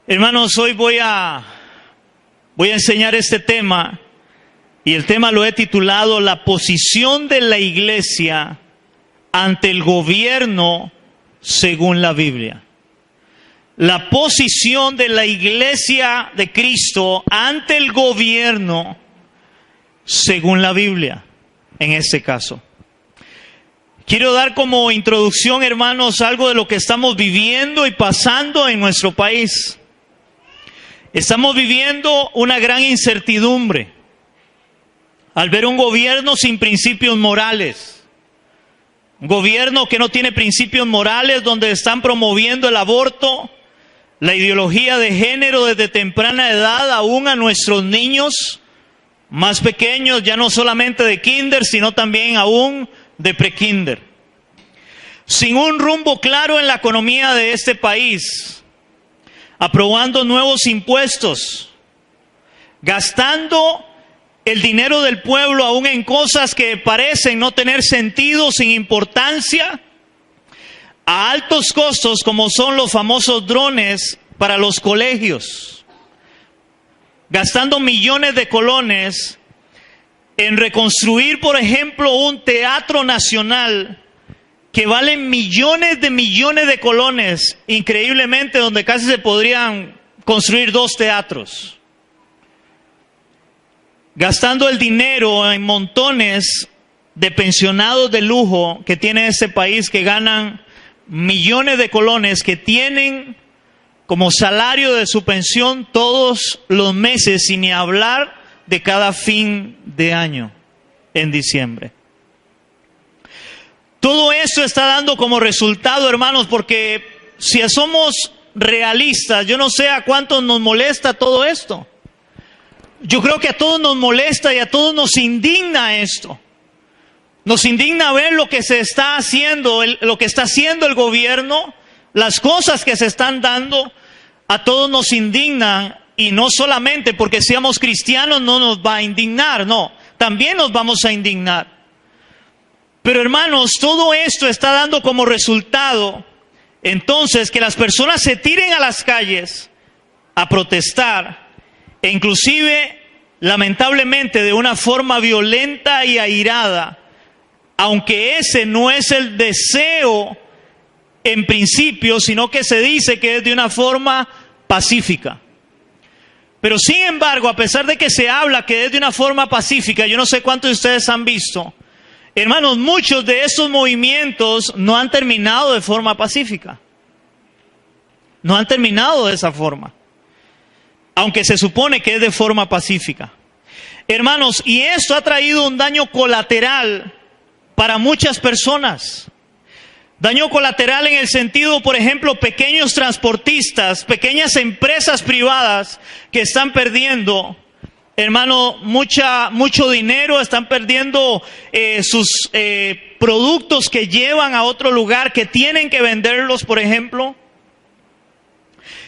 Hermanos, hoy voy a enseñar este tema, y el tema lo he titulado La posición de la iglesia ante el gobierno según la Biblia. La posición de la iglesia de Cristo ante el gobierno según la Biblia, en este caso. Quiero dar como introducción, hermanos, algo de lo que estamos viviendo y pasando en nuestro país. Estamos viviendo una gran incertidumbre al ver un gobierno sin principios morales. Un gobierno que no tiene principios morales, donde están promoviendo el aborto, la ideología de género desde temprana edad, aún a nuestros niños más pequeños, ya no solamente de kinder, sino también aún de prekinder. Sin un rumbo claro en la economía de este país, aprobando nuevos impuestos, gastando el dinero del pueblo aún en cosas que parecen no tener sentido, sin importancia, a altos costos como son los famosos drones para los colegios, gastando millones de colones en reconstruir, por ejemplo, un teatro nacional que vale millones de colones, increíblemente, donde casi se podrían construir 2 teatros. Gastando el dinero en montones de pensionados de lujo que tiene este país, que ganan millones de colones, que tienen como salario de su pensión todos los meses, sin ni hablar de cada fin de año, en diciembre. Todo esto está dando como resultado, hermanos, porque si somos realistas, yo no sé a cuántos nos molesta todo esto. Yo creo que a todos nos molesta y a todos nos indigna esto. Nos indigna ver lo que se está haciendo, lo que está haciendo el gobierno, las cosas que se están dando. A todos nos indigna, y no solamente porque seamos cristianos no nos va a indignar, no, también nos vamos a indignar. Pero hermanos, todo esto está dando como resultado, entonces, que las personas se tiren a las calles a protestar, e inclusive, lamentablemente, de una forma violenta y airada, aunque ese no es el deseo en principio, sino que se dice que es de una forma pacífica. Pero sin embargo, a pesar de que se habla que es de una forma pacífica, yo no sé cuántos de ustedes han visto, hermanos, muchos de esos movimientos no han terminado de forma pacífica. No han terminado de esa forma, aunque se supone que es de forma pacífica. Hermanos, y esto ha traído un daño colateral para muchas personas. Daño colateral en el sentido, por ejemplo, pequeños transportistas, pequeñas empresas privadas que están perdiendo, hermano, mucho dinero, están perdiendo sus productos que llevan a otro lugar, que tienen que venderlos, por ejemplo.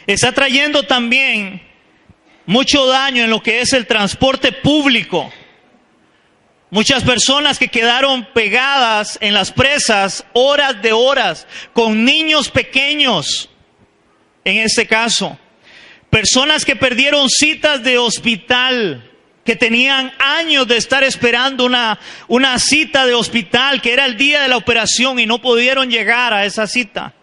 Está trayendo también mucho daño en lo que es el transporte público. Muchas personas que quedaron pegadas en las presas horas de horas, con niños pequeños, en este caso. Personas que perdieron citas de hospital, que tenían años de estar esperando una cita de hospital, que era el día de la operación, y no pudieron llegar a esa cita.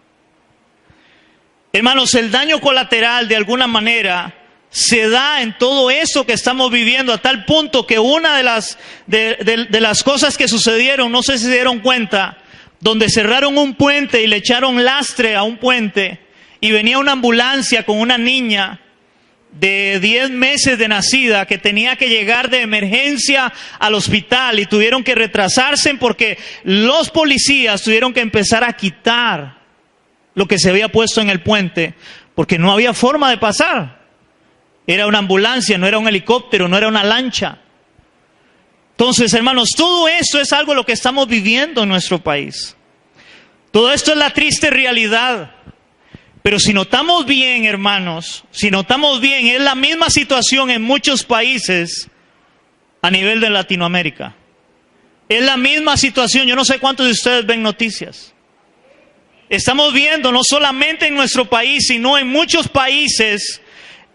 Hermanos, el daño colateral, de alguna manera, se da en todo eso que estamos viviendo, a tal punto que una de las cosas que sucedieron, no sé si se dieron cuenta, donde cerraron un puente y le echaron lastre a un puente, y venía una ambulancia con una niña de 10 meses de nacida que tenía que llegar de emergencia al hospital, y tuvieron que retrasarse porque los policías tuvieron que empezar a quitar lo que se había puesto en el puente, porque no había forma de pasar. Era una ambulancia, no era un helicóptero, no era una lancha. Entonces, hermanos, todo esto es algo de lo que estamos viviendo en nuestro país. Todo esto es la triste realidad. Pero si notamos bien, hermanos, si notamos bien, es la misma situación en muchos países a nivel de Latinoamérica. Es la misma situación. Yo no sé cuántos de ustedes ven noticias. Estamos viendo no solamente en nuestro país, sino en muchos países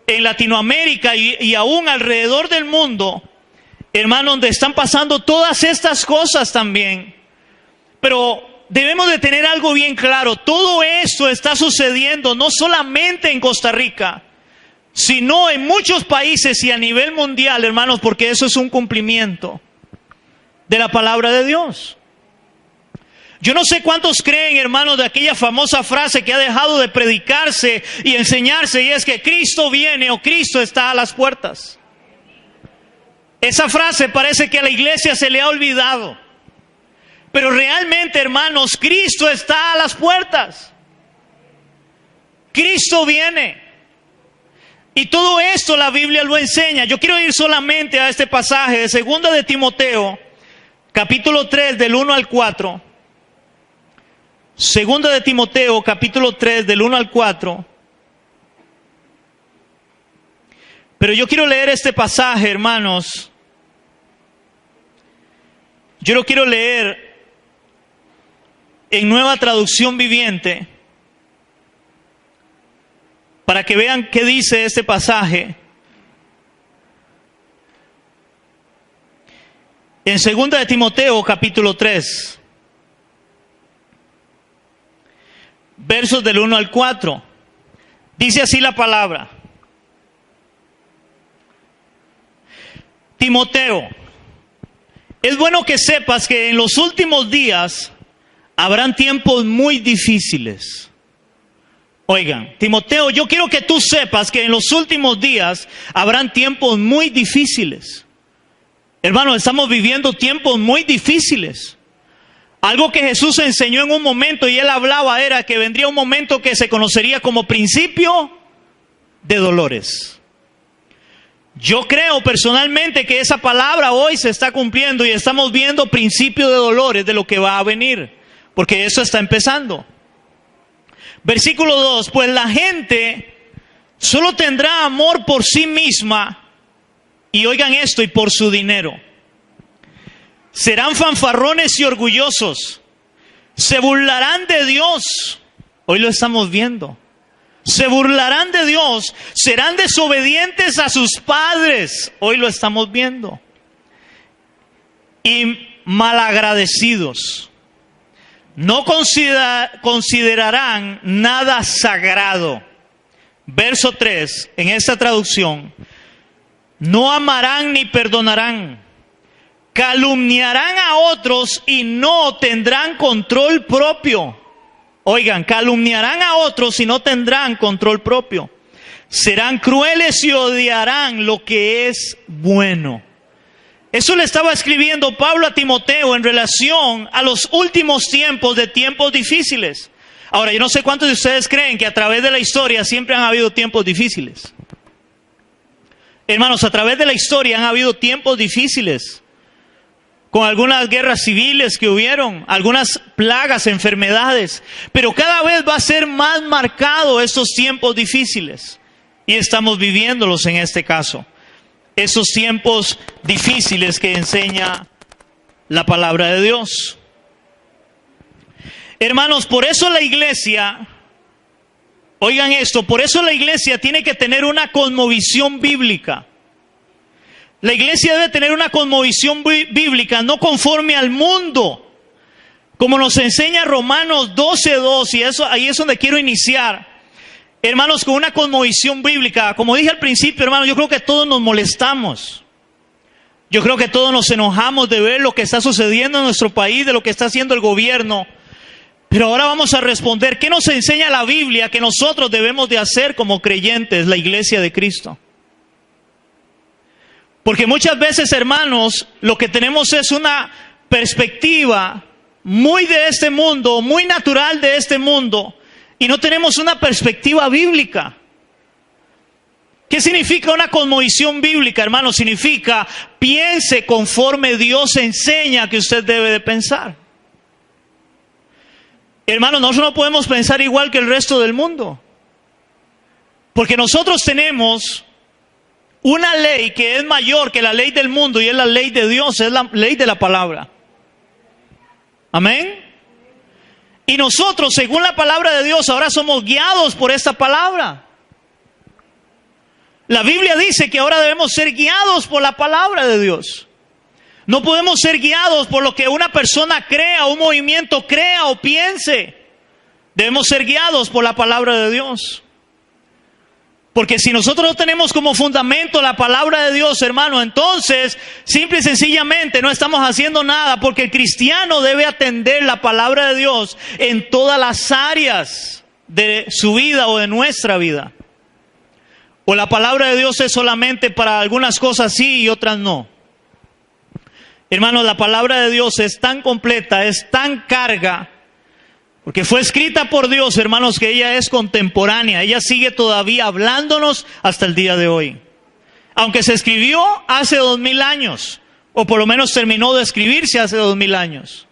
en Latinoamérica y aún alrededor del mundo, hermanos, donde están pasando todas estas cosas también. Pero debemos de tener algo bien claro. Todo esto está sucediendo no solamente en Costa Rica, sino en muchos países y a nivel mundial, hermanos, porque eso es un cumplimiento de la palabra de Dios. Yo no sé cuántos creen, hermanos, de aquella famosa frase que ha dejado de predicarse y enseñarse, y es que Cristo viene o Cristo está a las puertas. Esa frase parece que a la iglesia se le ha olvidado. Pero realmente, hermanos, Cristo está a las puertas. Cristo viene. Y todo esto la Biblia lo enseña. Yo quiero ir solamente a este pasaje de 2 de Timoteo, capítulo 3, del 1 al 4. 2 de Timoteo, capítulo 3, del 1 al 4. Pero yo quiero leer este pasaje, hermanos. Yo lo quiero leer en Nueva Traducción Viviente, para que vean qué dice este pasaje. En 2 de Timoteo, capítulo 3, versos del 1 al 4, dice así la palabra: Timoteo, es bueno que sepas que en los últimos días habrán tiempos muy difíciles. Oigan, Timoteo, yo quiero que tú sepas que en los últimos días habrán tiempos muy difíciles. Hermanos, estamos viviendo tiempos muy difíciles. Algo que Jesús enseñó en un momento y él hablaba era que vendría un momento que se conocería como principio de dolores. Yo creo personalmente que esa palabra hoy se está cumpliendo y estamos viendo principio de dolores de lo que va a venir, porque eso está empezando. Versículo 2, pues la gente solo tendrá amor por sí misma, y oigan esto, y por su dinero. Serán fanfarrones y orgullosos, se burlarán de Dios, hoy lo estamos viendo. Se burlarán de Dios, serán desobedientes a sus padres, hoy lo estamos viendo. Y malagradecidos, no considerarán nada sagrado. Verso 3, en esta traducción: no amarán ni perdonarán, calumniarán a otros y no tendrán control propio. Oigan, calumniarán a otros y no tendrán control propio. Serán crueles y odiarán lo que es bueno. Eso le estaba escribiendo Pablo a Timoteo en relación a los últimos tiempos de tiempos difíciles. Ahora, yo no sé cuántos de ustedes creen que a través de la historia siempre han habido tiempos difíciles. Hermanos, a través de la historia han habido tiempos difíciles, con algunas guerras civiles que hubieron, algunas plagas, enfermedades, pero cada vez va a ser más marcado estos tiempos difíciles, y estamos viviéndolos en este caso, esos tiempos difíciles que enseña la palabra de Dios. Hermanos, por eso la iglesia, oigan esto, por eso la iglesia tiene que tener una cosmovisión bíblica. La iglesia debe tener una cosmovisión bíblica, no conforme al mundo, como nos enseña Romanos 12:2, y eso, ahí es donde quiero iniciar. Hermanos, con una cosmovisión bíblica. Como dije al principio, hermanos, yo creo que todos nos molestamos. Yo creo que todos nos enojamos de ver lo que está sucediendo en nuestro país, de lo que está haciendo el gobierno. Pero ahora vamos a responder, ¿qué nos enseña la Biblia que nosotros debemos de hacer como creyentes, la iglesia de Cristo? Porque muchas veces, hermanos, lo que tenemos es una perspectiva muy de este mundo, muy natural de este mundo, y no tenemos una perspectiva bíblica. ¿Qué significa una cosmovisión bíblica, hermanos? Significa, piense conforme Dios enseña que usted debe de pensar. Hermanos, nosotros no podemos pensar igual que el resto del mundo, porque nosotros tenemos una ley que es mayor que la ley del mundo, y es la ley de Dios, es la ley de la palabra. Amén. Y nosotros, según la palabra de Dios, ahora somos guiados por esta palabra. La Biblia dice que ahora debemos ser guiados por la palabra de Dios. No podemos ser guiados por lo que una persona crea, un movimiento crea o piense. Debemos ser guiados por la palabra de Dios. Porque si nosotros no tenemos como fundamento la palabra de Dios, hermano, entonces, simple y sencillamente no estamos haciendo nada, porque el cristiano debe atender la palabra de Dios en todas las áreas de su vida o de nuestra vida. O la palabra de Dios es solamente para algunas cosas sí y otras no. Hermanos, la palabra de Dios es tan completa, es tan carga, porque fue escrita por Dios, hermanos, que ella es contemporánea. Ella sigue todavía hablándonos hasta el día de hoy. Aunque se escribió hace 2000 años, o por lo menos terminó de escribirse hace 2000 años.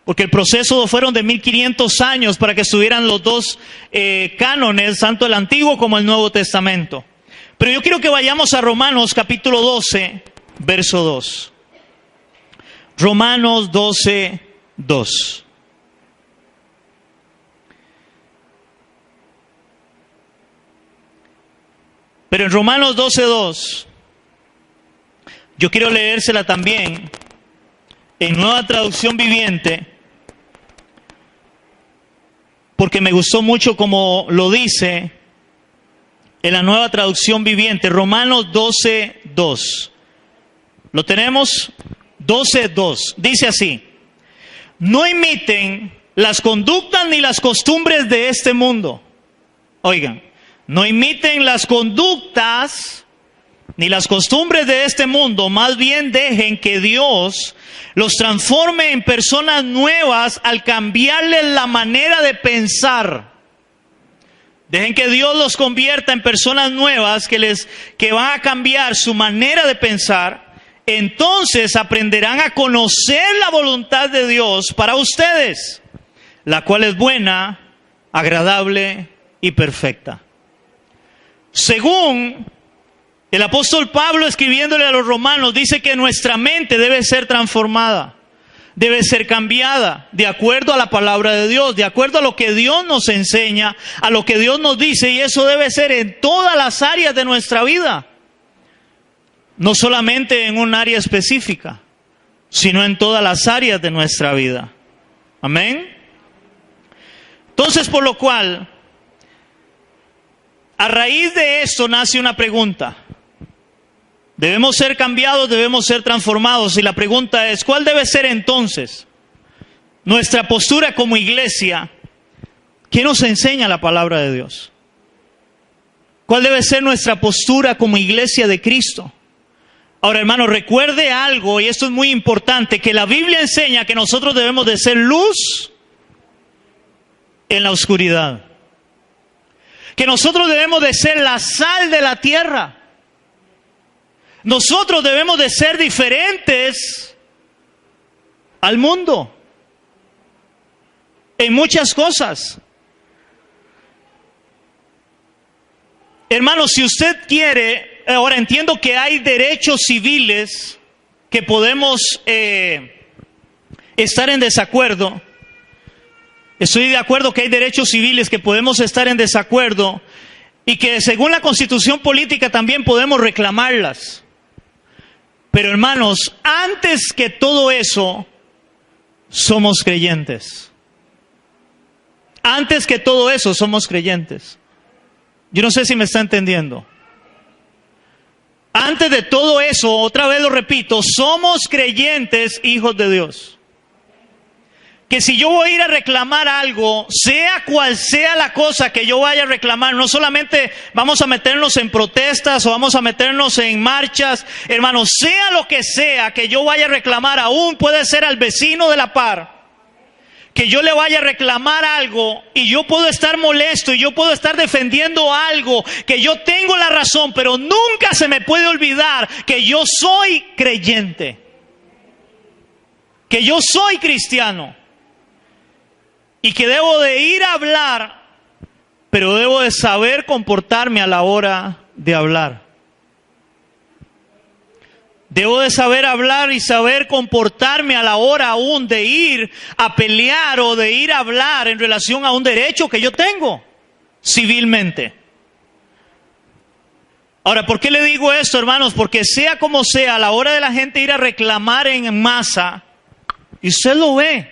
Porque el proceso fueron de 1500 años para que estuvieran los dos cánones, tanto el Antiguo como el Nuevo Testamento. Pero yo quiero que vayamos a Romanos capítulo 12, verso 2. Romanos 12, 2. Pero en Romanos 12, 2, yo quiero leérsela también en Nueva Traducción Viviente, porque me gustó mucho como lo dice en la Nueva Traducción Viviente. Romanos 12, 2. ¿Lo tenemos? 12, 2. Dice así: no imiten las conductas ni las costumbres de este mundo. Oigan, no imiten las conductas ni las costumbres de este mundo, más bien dejen que Dios los transforme en personas nuevas al cambiarles la manera de pensar. Dejen que Dios los convierta en personas nuevas que van a cambiar su manera de pensar. Entonces aprenderán a conocer la voluntad de Dios para ustedes, la cual es buena, agradable y perfecta. Según el apóstol Pablo, escribiéndole a los romanos, dice que nuestra mente debe ser transformada, debe ser cambiada de acuerdo a la palabra de Dios, de acuerdo a lo que Dios nos enseña, a lo que Dios nos dice, y eso debe ser en todas las áreas de nuestra vida. No solamente en un área específica, sino en todas las áreas de nuestra vida. Amén. Entonces, por lo cual, a raíz de esto nace una pregunta. Debemos ser cambiados, debemos ser transformados. Y la pregunta es, ¿cuál debe ser entonces nuestra postura como iglesia? ¿Qué nos enseña la palabra de Dios? ¿Cuál debe ser nuestra postura como iglesia de Cristo? Ahora, hermano, recuerde algo, y esto es muy importante, que la Biblia enseña que nosotros debemos de ser luz en la oscuridad. Que nosotros debemos de ser la sal de la tierra. Nosotros debemos de ser diferentes al mundo en muchas cosas. Hermano, si usted quiere, ahora entiendo que hay derechos civiles que podemos estar en desacuerdo. Estoy de acuerdo que hay derechos civiles que podemos estar en desacuerdo y que según la Constitución política también podemos reclamarlas. Pero hermanos, antes que todo eso, somos creyentes. Antes que todo eso, somos creyentes. Yo no sé si me está entendiendo. Antes de todo eso, otra vez lo repito, somos creyentes, hijos de Dios. Que si yo voy a ir a reclamar algo, sea cual sea la cosa que yo vaya a reclamar, no solamente vamos a meternos en protestas o vamos a meternos en marchas, hermanos, sea lo que sea que yo vaya a reclamar, aún puede ser al vecino de la par, que yo le vaya a reclamar algo y yo puedo estar molesto y yo puedo estar defendiendo algo, que yo tengo la razón, pero nunca se me puede olvidar que yo soy creyente, que yo soy cristiano. Y que debo de ir a hablar, pero debo de saber comportarme a la hora de hablar. Debo de saber hablar y saber comportarme a la hora aún de ir a pelear o de ir a hablar en relación a un derecho que yo tengo civilmente. Ahora, ¿por qué le digo esto, hermanos? Porque sea como sea, a la hora de la gente ir a reclamar en masa, y usted lo ve,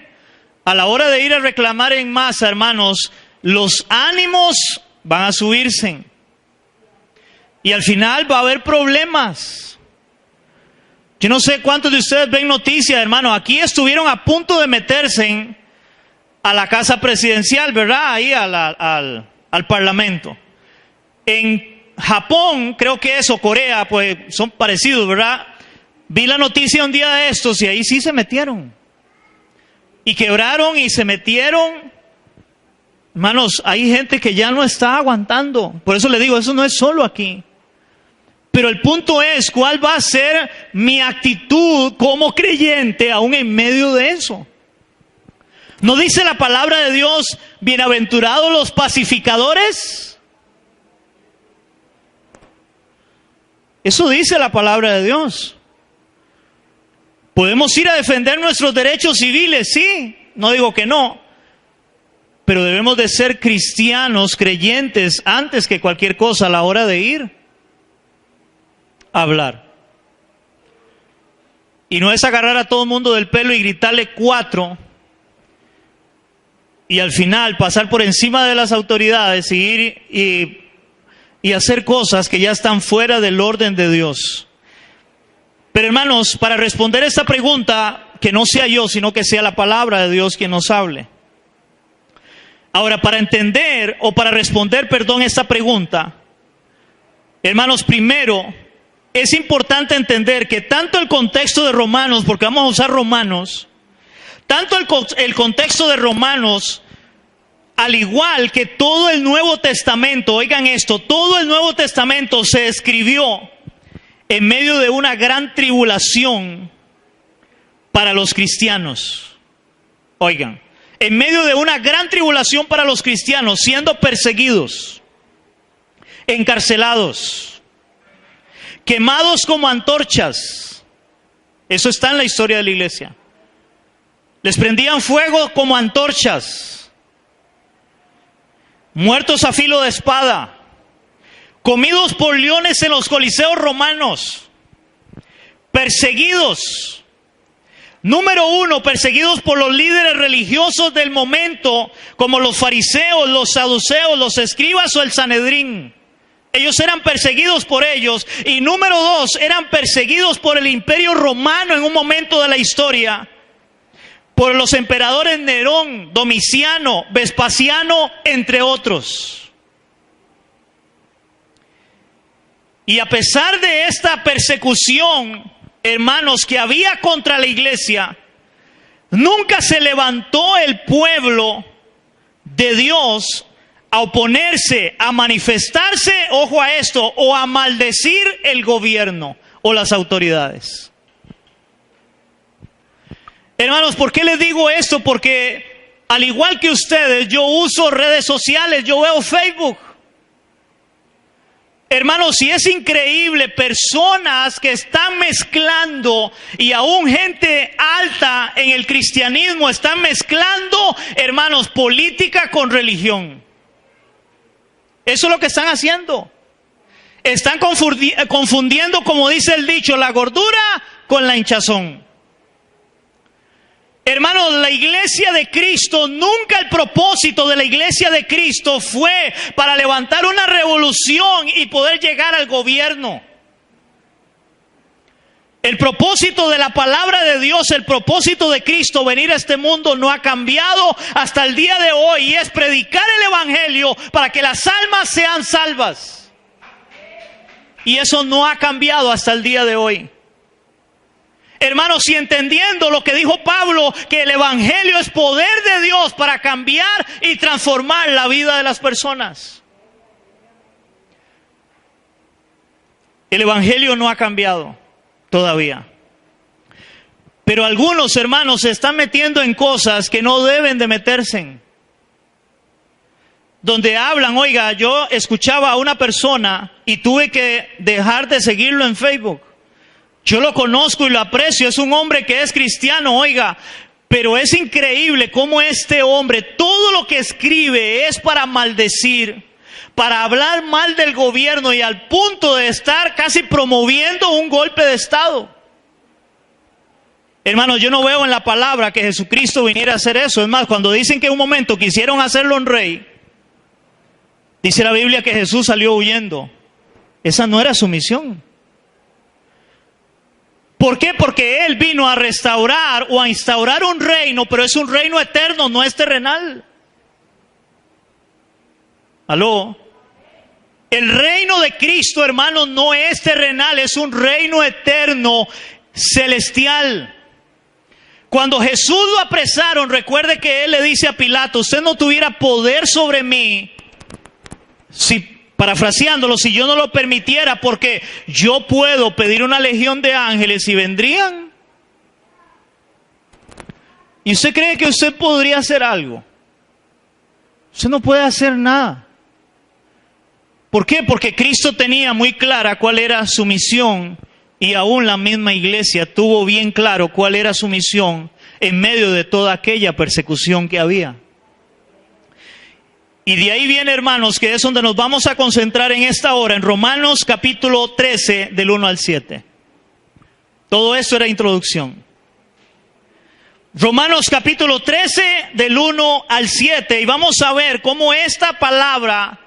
a la hora de ir a reclamar en masa, hermanos, los ánimos van a subirse. Y al final va a haber problemas. Yo no sé cuántos de ustedes ven noticias, hermano. Aquí estuvieron a punto de meterse a la casa presidencial, ¿verdad? Ahí al parlamento. En Japón, creo que es, o Corea, pues son parecidos, ¿verdad? Vi la noticia un día de estos y ahí sí se metieron. Y quebraron y se metieron. Hermanos, hay gente que ya no está aguantando. Por eso le digo, eso no es solo aquí. Pero el punto es, ¿cuál va a ser mi actitud como creyente aún en medio de eso? ¿No dice la palabra de Dios, bienaventurados los pacificadores? Eso dice la palabra de Dios. ¿Podemos ir a defender nuestros derechos civiles? Sí, no digo que no. Pero debemos de ser cristianos, creyentes, antes que cualquier cosa a la hora de ir hablar. Y no es agarrar a todo el mundo del pelo y gritarle 4 y al final pasar por encima de las autoridades y ir y hacer cosas que ya están fuera del orden de Dios. Pero hermanos, para responder esta pregunta, que no sea yo, sino que sea la palabra de Dios quien nos hable. Ahora, para entender o para responder, esta pregunta, hermanos, primero, es importante entender que tanto el contexto de Romanos, porque vamos a usar Romanos, tanto el contexto de Romanos, al igual que todo el Nuevo Testamento, oigan esto, todo el Nuevo Testamento se escribió en medio de una gran tribulación para los cristianos. Oigan, en medio de una gran tribulación para los cristianos, siendo perseguidos, encarcelados, quemados como antorchas. Eso está en la historia de la iglesia. Les prendían fuego como antorchas. Muertos a filo de espada. Comidos por leones en los coliseos romanos. Perseguidos. Número 1, perseguidos por los líderes religiosos del momento, como los fariseos, los saduceos, los escribas o el Sanedrín. Ellos eran perseguidos por ellos. Y número 2, eran perseguidos por el imperio romano en un momento de la historia. Por los emperadores Nerón, Domiciano, Vespasiano, entre otros. Y a pesar de esta persecución, hermanos, que había contra la iglesia, nunca se levantó el pueblo de Dios a oponerse, a manifestarse, ojo a esto, o a maldecir el gobierno o las autoridades. Hermanos, ¿por qué les digo esto? Porque al igual que ustedes, yo uso redes sociales, yo veo Facebook. Hermanos, si es increíble, personas que están mezclando, y aún gente alta en el cristianismo están mezclando, hermanos, política con religión. Eso es lo que están haciendo. Están confundiendo, como dice el dicho, la gordura con la hinchazón. Hermanos, la iglesia de Cristo, nunca el propósito de la iglesia de Cristo fue para levantar una revolución y poder llegar al gobierno. El propósito de la palabra de Dios, el propósito de Cristo venir a este mundo no ha cambiado hasta el día de hoy, y es predicar el evangelio para que las almas sean salvas. Y eso no ha cambiado hasta el día de hoy. Hermanos, y entendiendo lo que dijo Pablo, que el evangelio es poder de Dios para cambiar y transformar la vida de las personas. El evangelio no ha cambiado todavía. Pero algunos, hermanos, se están metiendo en cosas que no deben de meterse en. Donde hablan, oiga, yo escuchaba a una persona y tuve que dejar de seguirlo en Facebook. Yo lo conozco y lo aprecio, es un hombre que es cristiano, oiga, pero es increíble cómo este hombre, todo lo que escribe es para maldecir, para hablar mal del gobierno y al punto de estar casi promoviendo un golpe de Estado. Hermanos, yo no veo en la palabra que Jesucristo viniera a hacer eso. Es más, cuando dicen que en un momento quisieron hacerlo en rey, dice la Biblia que Jesús salió huyendo. Esa no era su misión. ¿Por qué? Porque Él vino a restaurar o a instaurar un reino, pero es un reino eterno, no es terrenal. ¿Aló? El reino de Cristo, hermanos, no es terrenal, es un reino eterno, celestial. Cuando Jesús lo apresaron, recuerde que Él le dice a Pilato, usted no tuviera poder sobre mí, parafraseándolo, si yo no lo permitiera, porque yo puedo pedir una legión de ángeles y vendrían. ¿Y usted cree que usted podría hacer algo? Usted no puede hacer nada. ¿Por qué? Porque Cristo tenía muy clara cuál era su misión. Y aún la misma iglesia tuvo bien claro cuál era su misión en medio de toda aquella persecución que había. Y de ahí viene, hermanos, que es donde nos vamos a concentrar en esta hora, en Romanos capítulo 13, del 1 al 7. Todo esto era introducción. Romanos capítulo 13, del 1 al 7. Y vamos a ver cómo esta palabra,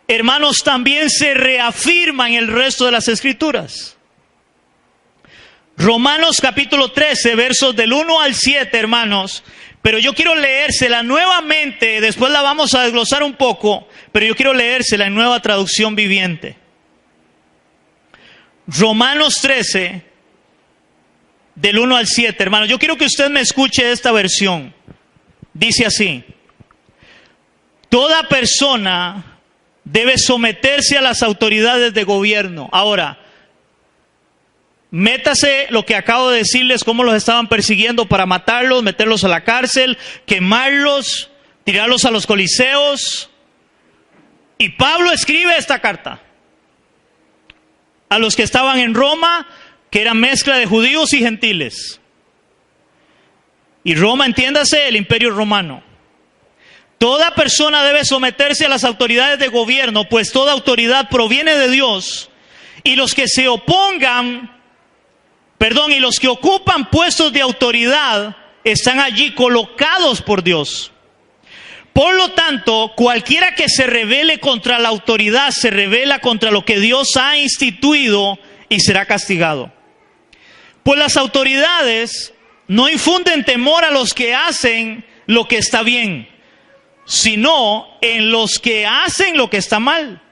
hermanos, también se reafirma en el resto de las Escrituras. Romanos capítulo 13, versos del 1 al 7, hermanos. Pero yo quiero leérsela nuevamente, después la vamos a desglosar un poco, pero yo quiero leérsela en Nueva Traducción Viviente. Romanos 13, del 1 al 7, hermanos. Yo quiero que usted me escuche esta versión. Dice así: toda persona debe someterse a las autoridades de gobierno. Ahora, métase lo que acabo de decirles, cómo los estaban persiguiendo para matarlos, meterlos a la cárcel, quemarlos, tirarlos a los coliseos. Y Pablo escribe esta carta a los que estaban en Roma, que era mezcla de judíos y gentiles. Y Roma, entiéndase, el imperio romano. Toda persona debe someterse a las autoridades de gobierno, pues toda autoridad proviene de Dios. Y los que se opongan, y los que ocupan puestos de autoridad están allí colocados por Dios. Por lo tanto, cualquiera que se rebele contra la autoridad se rebela contra lo que Dios ha instituido y será castigado. Pues las autoridades no infunden temor a los que hacen lo que está bien, sino en los que hacen lo que está mal.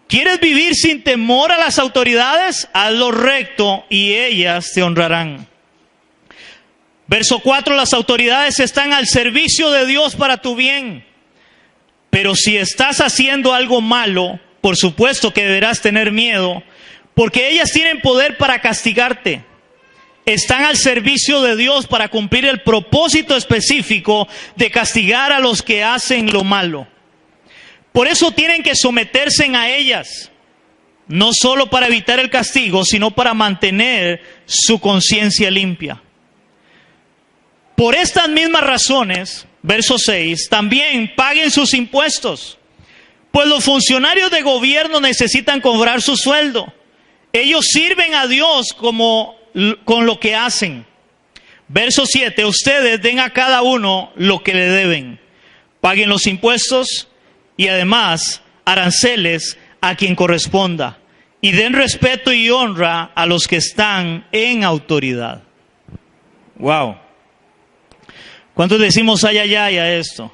¿Quieres vivir sin temor a las autoridades? Haz lo recto y ellas te honrarán. Verso 4, las autoridades están al servicio de Dios para tu bien. Pero si estás haciendo algo malo, por supuesto que deberás tener miedo, porque ellas tienen poder para castigarte. Están al servicio de Dios para cumplir el propósito específico de castigar a los que hacen lo malo. Por eso tienen que someterse a ellas, no solo para evitar el castigo, sino para mantener su conciencia limpia. Por estas mismas razones, verso 6, también paguen sus impuestos, pues los funcionarios de gobierno necesitan cobrar su sueldo. Ellos sirven a Dios con lo que hacen. Verso 7, ustedes den a cada uno lo que le deben. Paguen los impuestos y además aranceles a quien corresponda. Y den respeto y honra a los que están en autoridad. Wow. ¿Cuántos decimos ay, ay, ay a esto?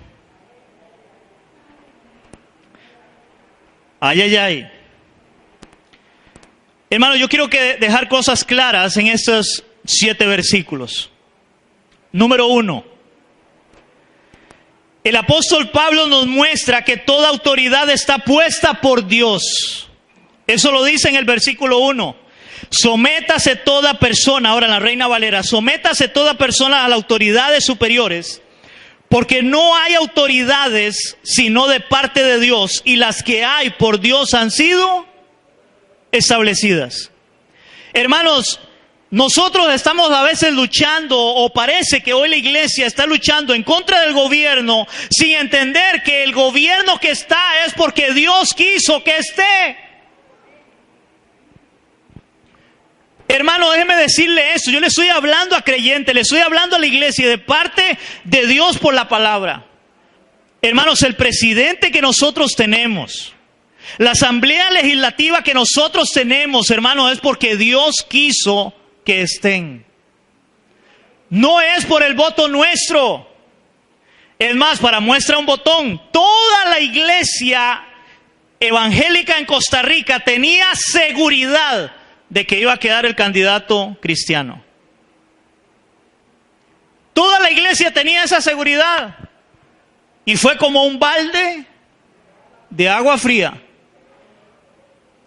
Ay, ay, ay. Hermano, yo quiero dejar cosas claras en estos 7 versículos. Número 1. El apóstol Pablo nos muestra que toda autoridad está puesta por Dios. Eso lo dice en el versículo 1. Sométase toda persona, ahora en la Reina Valera, sométase toda persona a las autoridades superiores, porque no hay autoridades sino de parte de Dios, y las que hay por Dios han sido establecidas. Hermanos, Nosotros estamos a veces luchando, o parece que hoy la iglesia está luchando en contra del gobierno, sin entender que el gobierno que está es porque Dios quiso que esté. Hermano, déjeme decirle esto, yo le estoy hablando a creyentes, le estoy hablando a la iglesia de parte de Dios por la palabra. Hermanos, el presidente que nosotros tenemos, la asamblea legislativa que nosotros tenemos, hermanos, es porque Dios quiso que estén. No es por el voto nuestro. Es más, para muestra un botón, toda la iglesia evangélica en Costa Rica tenía seguridad de que iba a quedar el candidato cristiano. Toda la iglesia tenía esa seguridad. Y fue como un balde de agua fría.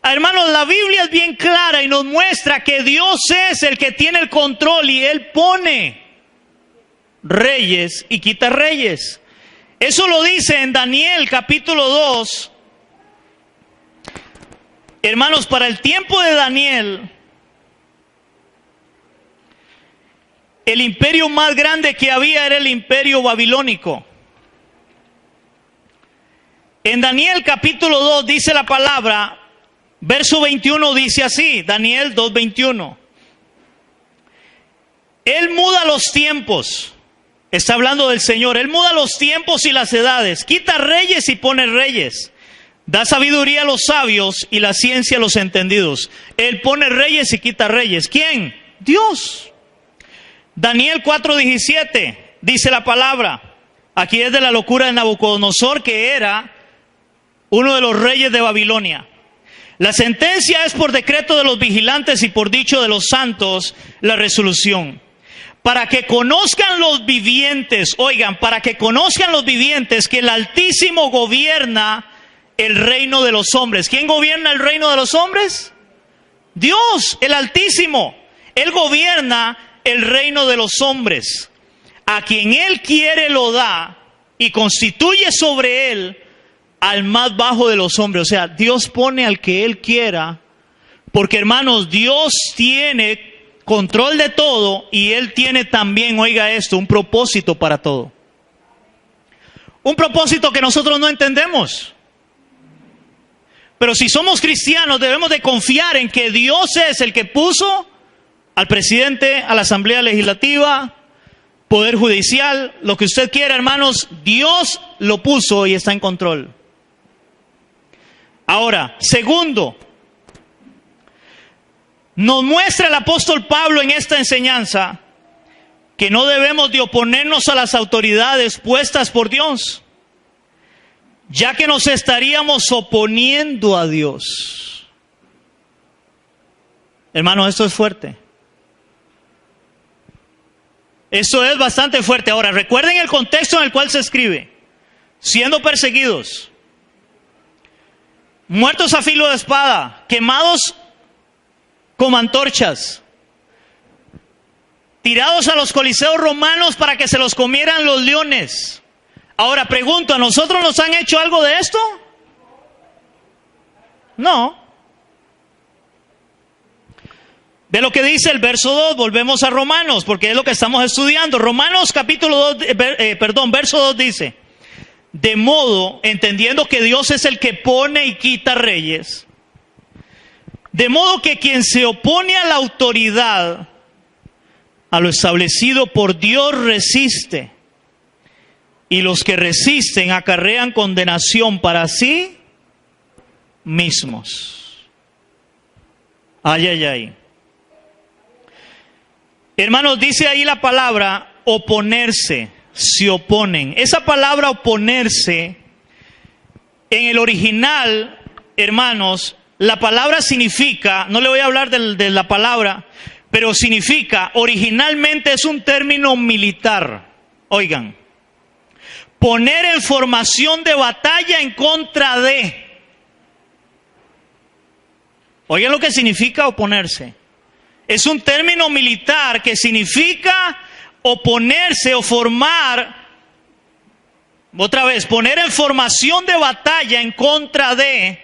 Hermanos, la Biblia es bien clara y nos muestra que Dios es el que tiene el control y Él pone reyes y quita reyes. Eso lo dice en Daniel capítulo 2. Hermanos, para el tiempo de Daniel, el imperio más grande que había era el imperio babilónico. En Daniel capítulo 2 dice la palabra, verso 21 dice así, Daniel 2:21. Él muda los tiempos, está hablando del Señor, Él muda los tiempos y las edades, quita reyes y pone reyes, da sabiduría a los sabios y la ciencia a los entendidos. Él pone reyes y quita reyes. ¿Quién? Dios. Daniel 4:17 dice la palabra, aquí es de la locura de Nabucodonosor, que era uno de los reyes de Babilonia. La sentencia es por decreto de los vigilantes y por dicho de los santos la resolución. Para que conozcan los vivientes, oigan, para que conozcan los vivientes que el Altísimo gobierna el reino de los hombres. ¿Quién gobierna el reino de los hombres? Dios, el Altísimo. Él gobierna el reino de los hombres. A quien Él quiere lo da y constituye sobre Él al más bajo de los hombres. O sea, Dios pone al que Él quiera, porque hermanos, Dios tiene control de todo y Él tiene también, oiga esto, un propósito para todo. Un propósito que nosotros no entendemos. Pero si somos cristianos debemos de confiar en que Dios es el que puso al presidente, a la asamblea legislativa, poder judicial, lo que usted quiera, hermanos, Dios lo puso y está en control. Ahora, segundo, nos muestra el apóstol Pablo en esta enseñanza que no debemos de oponernos a las autoridades puestas por Dios, ya que nos estaríamos oponiendo a Dios. Hermanos, esto es fuerte. Esto es bastante fuerte. Ahora, recuerden el contexto en el cual se escribe. Siendo perseguidos, muertos a filo de espada, quemados como antorchas, tirados a los coliseos romanos para que se los comieran los leones. Ahora pregunto, ¿a nosotros nos han hecho algo de esto? No. Ve lo que dice el verso 2, volvemos a Romanos, porque es lo que estamos estudiando. Romanos capítulo 2, verso 2 dice, de modo, entendiendo que Dios es el que pone y quita reyes, de modo que quien se opone a la autoridad, a lo establecido por Dios, resiste, y los que resisten acarrean condenación para sí mismos. Ay, ay, ay. Hermanos, dice ahí la palabra oponerse, se oponen. Esa palabra oponerse, en el original, hermanos, la palabra significa, no le voy a hablar de la palabra, pero significa, originalmente es un término militar. Oigan, poner en formación de batalla en contra de. Oigan lo que significa oponerse. Es un término militar que significa oponerse o formar, otra vez, poner en formación de batalla en contra de,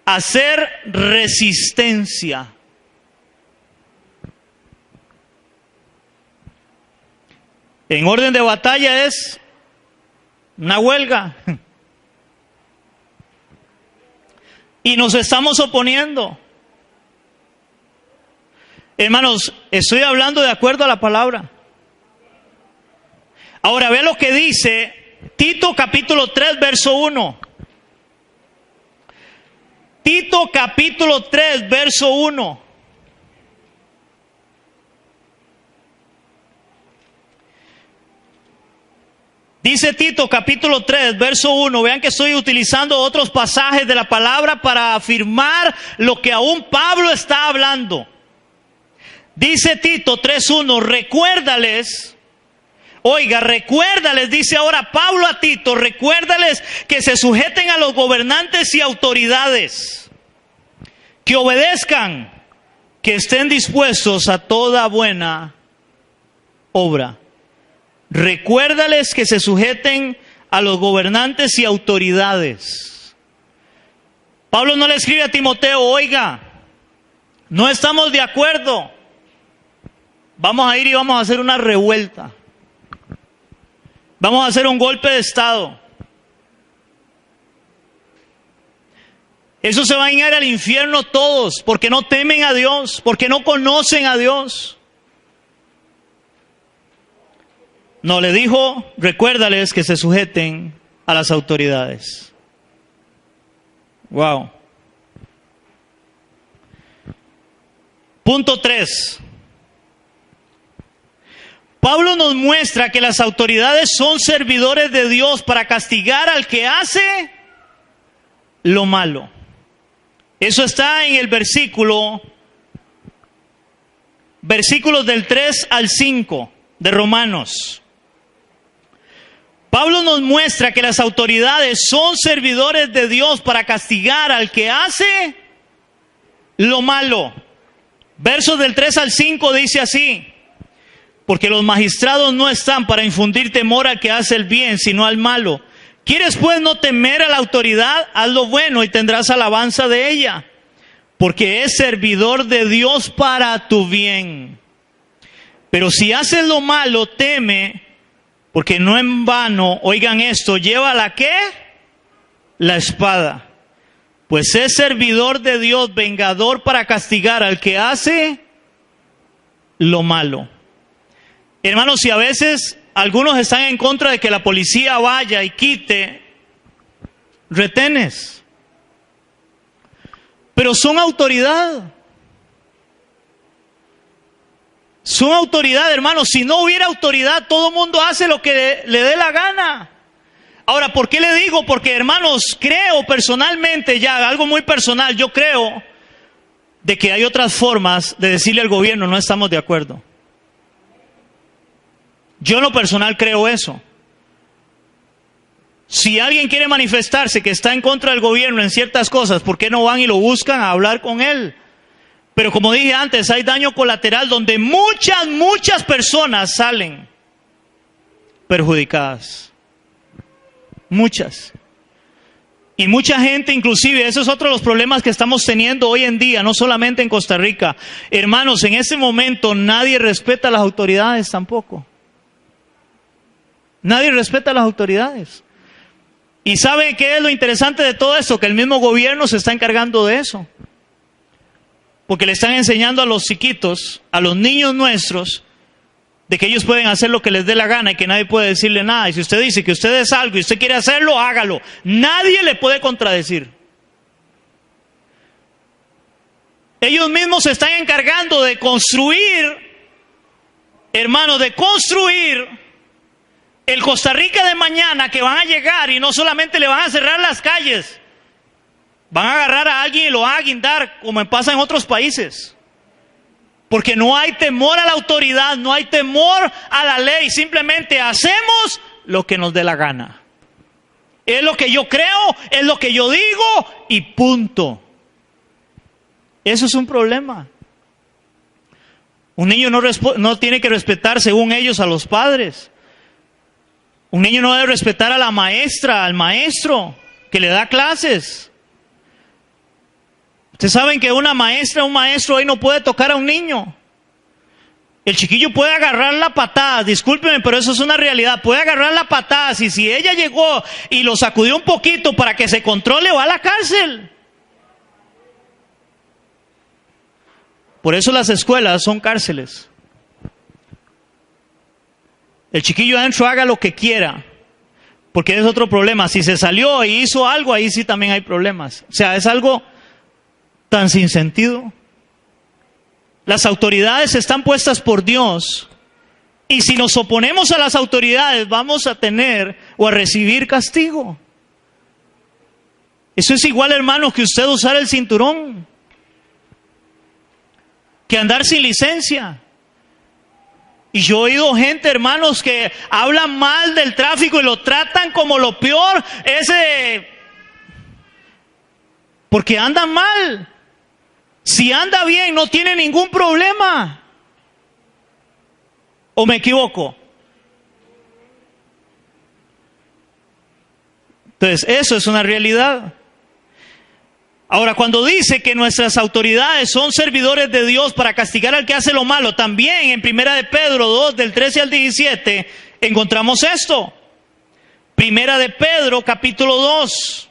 hacer resistencia. En orden de batalla es una huelga. Y nos estamos oponiendo. Hermanos, estoy hablando de acuerdo a la palabra. Ahora ve lo que dice Tito capítulo 3, verso 1. Tito capítulo 3, verso 1. Dice Tito capítulo 3, verso 1. Vean que estoy utilizando otros pasajes de la palabra para afirmar lo que aún Pablo está hablando. Dice Tito 3:1, recuérdales, dice ahora Pablo a Tito, recuérdales que se sujeten a los gobernantes y autoridades, que obedezcan, que estén dispuestos a toda buena obra. Recuérdales que se sujeten a los gobernantes y autoridades. Pablo no le escribe a Timoteo, oiga, no estamos de acuerdo, vamos a ir y vamos a hacer una revuelta, vamos a hacer un golpe de estado. Eso se van a ir al infierno todos, porque no temen a Dios, porque no conocen a Dios. No, le dijo, recuérdales que se sujeten a las autoridades. Wow. Punto 3. Pablo nos muestra que las autoridades son servidores de Dios para castigar al que hace lo malo. Eso está en el versículos del 3 al 5 de Romanos. Pablo nos muestra que las autoridades son servidores de Dios para castigar al que hace lo malo. Versos del 3 al 5 dice así: porque los magistrados no están para infundir temor al que hace el bien, sino al malo. ¿Quieres pues no temer a la autoridad? Haz lo bueno y tendrás alabanza de ella, porque es servidor de Dios para tu bien. Pero si haces lo malo, teme, porque no en vano, oigan esto, lleva la ¿qué? La espada. Pues es servidor de Dios, vengador para castigar al que hace lo malo. Hermanos, si a veces algunos están en contra de que la policía vaya y quite retenes, pero son autoridad. Son autoridad, hermanos. Si no hubiera autoridad, todo el mundo hace lo que le dé la gana. Ahora, ¿por qué le digo? Porque, hermanos, creo personalmente, ya algo muy personal, yo creo de que hay otras formas de decirle al gobierno, no estamos de acuerdo. Yo en lo personal creo eso. Si alguien quiere manifestarse que está en contra del gobierno en ciertas cosas, ¿por qué no van y lo buscan a hablar con él? Pero como dije antes, hay daño colateral donde muchas personas salen perjudicadas. Muchas. Y mucha gente, inclusive, eso es otro de los problemas que estamos teniendo hoy en día, no solamente en Costa Rica. Hermanos, en este momento nadie respeta a las autoridades tampoco. Nadie respeta a las autoridades. ¿Y sabe qué es lo interesante de todo esto? Que el mismo gobierno se está encargando de eso. Porque le están enseñando a los chiquitos, a los niños nuestros, de que ellos pueden hacer lo que les dé la gana y que nadie puede decirle nada. Y si usted dice que usted es algo y usted quiere hacerlo, hágalo. Nadie le puede contradecir. Ellos mismos se están encargando de construir, hermanos, de construir el Costa Rica de mañana, que van a llegar y no solamente le van a cerrar las calles, van a agarrar a alguien y lo van a guindar, como pasa en otros países. Porque no hay temor a la autoridad, no hay temor a la ley, simplemente hacemos lo que nos dé la gana. Es lo que yo creo, es lo que yo digo y punto. Eso es un problema. Un niño no tiene que respetar, según ellos, a los padres. Un niño no debe respetar a la maestra, al maestro que le da clases. Ustedes saben que una maestra, un maestro hoy no puede tocar a un niño. El chiquillo puede agarrar la patada, discúlpeme, pero eso es una realidad. Puede agarrar la patada, si ella llegó y lo sacudió un poquito para que se controle, va a la cárcel. Por eso las escuelas son cárceles. El chiquillo adentro haga lo que quiera, porque es otro problema. Si se salió y hizo algo, ahí sí también hay problemas. O sea, es algo tan sin sentido. Las autoridades están puestas por Dios, y si nos oponemos a las autoridades vamos a tener o a recibir castigo. Eso es igual, hermano, que usted usar el cinturón, que andar sin licencia. Y yo he oído gente, hermanos, que hablan mal del tráfico y lo tratan como lo peor, porque andan mal. Si anda bien, no tiene ningún problema. ¿O me equivoco? Entonces, eso es una realidad. Ahora, cuando dice que nuestras autoridades son servidores de Dios para castigar al que hace lo malo, también en 1 de Pedro 2, del 13 al 17, encontramos esto. 1 de Pedro, capítulo 2.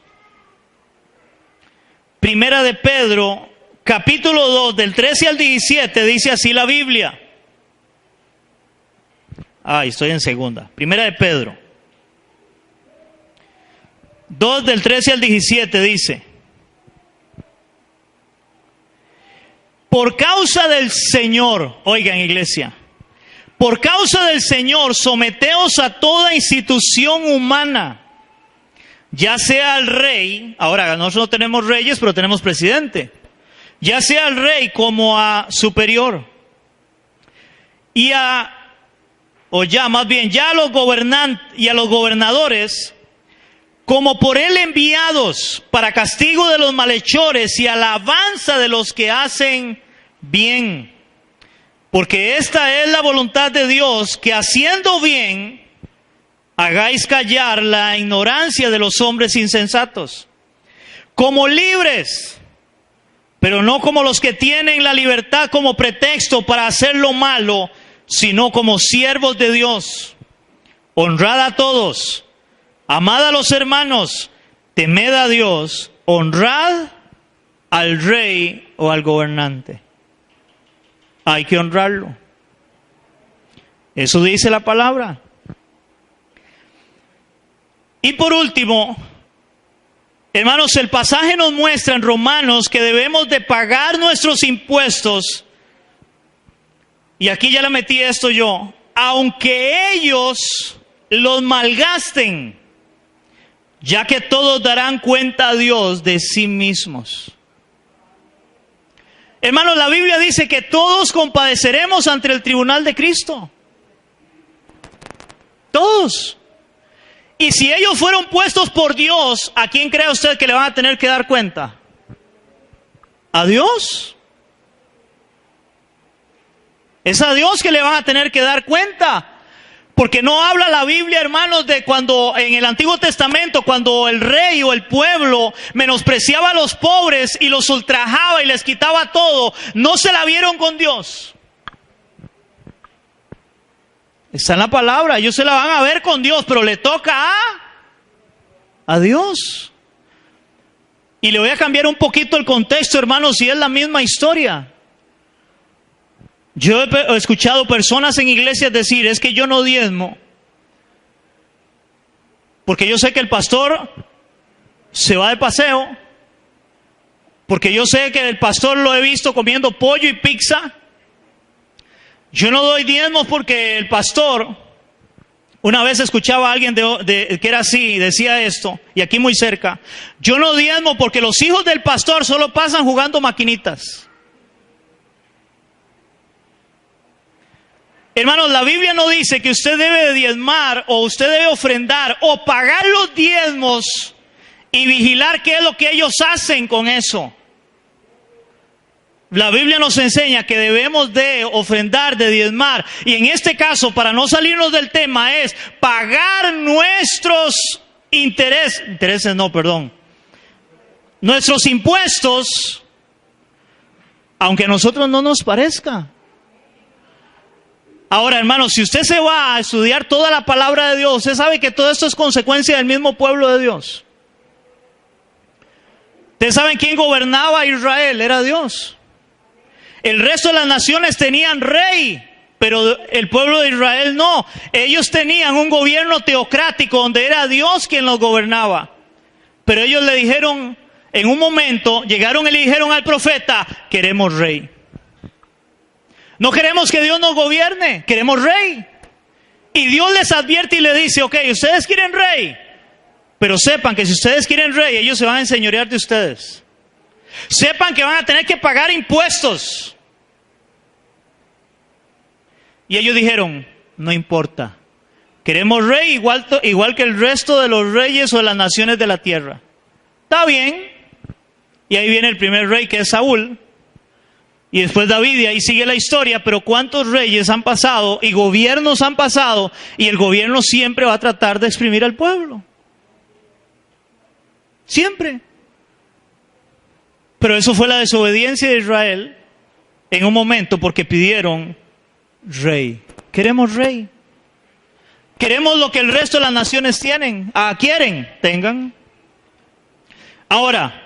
1 de Pedro, capítulo 2, del 13 al 17, dice así la Biblia. Estoy en segunda. 1 de Pedro 2, del 13 al 17, dice: por causa del Señor, oigan iglesia, por causa del Señor, someteos a toda institución humana, ya sea al rey, ahora nosotros no tenemos reyes, pero tenemos presidente, ya sea al rey como a superior, ya a los gobernantes y a los gobernadores, como por él enviados para castigo de los malhechores y alabanza de los que hacen bien. Porque esta es la voluntad de Dios, que haciendo bien, hagáis callar la ignorancia de los hombres insensatos. Como libres, pero no como los que tienen la libertad como pretexto para hacer lo malo, sino como siervos de Dios. Honrad a todos, amad a los hermanos, temed a Dios, honrad al rey o al gobernante. Hay que honrarlo. Eso dice la palabra. Y por último, hermanos, el pasaje nos muestra en Romanos que debemos de pagar nuestros impuestos. Y aquí ya le metí esto yo. Aunque ellos los malgasten, ya que todos darán cuenta a Dios de sí mismos. Hermanos, la Biblia dice que todos compadeceremos ante el tribunal de Cristo. Todos. Y si ellos fueron puestos por Dios, ¿a quién cree usted que le van a tener que dar cuenta? ¿A Dios? Es a Dios que le van a tener que dar cuenta. Porque no habla la Biblia, hermanos, de cuando en el Antiguo Testamento, cuando el rey o el pueblo menospreciaba a los pobres y los ultrajaba y les quitaba todo. No se la vieron con Dios. Está en la palabra, ellos se la van a ver con Dios, pero le toca a Dios. Y le voy a cambiar un poquito el contexto, hermanos, si es la misma historia. Yo he escuchado personas en iglesias decir, es que yo no diezmo, porque yo sé que el pastor se va de paseo, porque yo sé que el pastor lo he visto comiendo pollo y pizza. Yo no doy diezmos porque el pastor, una vez escuchaba a alguien que era así, decía esto, y aquí muy cerca, yo no diezmo porque los hijos del pastor solo pasan jugando maquinitas. Hermanos, la Biblia no dice que usted debe de diezmar o usted debe ofrendar o pagar los diezmos y vigilar qué es lo que ellos hacen con eso. La Biblia nos enseña que debemos de ofrendar, de diezmar. Y en este caso, para no salirnos del tema, es pagar nuestros nuestros impuestos, aunque a nosotros no nos parezca. Ahora, hermanos, si usted se va a estudiar toda la palabra de Dios, usted sabe que todo esto es consecuencia del mismo pueblo de Dios. Ustedes saben quién gobernaba a Israel, era Dios. El resto de las naciones tenían rey, pero el pueblo de Israel no. Ellos tenían un gobierno teocrático donde era Dios quien los gobernaba. Pero ellos le dijeron, en un momento, llegaron y le dijeron al profeta, queremos rey. No queremos que Dios nos gobierne, queremos rey. Y Dios les advierte y le dice, ok, ustedes quieren rey, pero sepan que si ustedes quieren rey, ellos se van a enseñorear de ustedes. Sepan que van a tener que pagar impuestos. Y ellos dijeron, no importa, queremos rey igual que el resto de los reyes o de las naciones de la tierra. Está bien. Y ahí viene el primer rey, que es Saúl. Y después David, y ahí sigue la historia. Pero ¿cuántos reyes han pasado y gobiernos han pasado? Y el gobierno siempre va a tratar de exprimir al pueblo. Siempre. Pero eso fue la desobediencia de Israel en un momento, porque pidieron rey. Queremos rey. Queremos lo que el resto de las naciones tienen. Quieren, tengan. Ahora,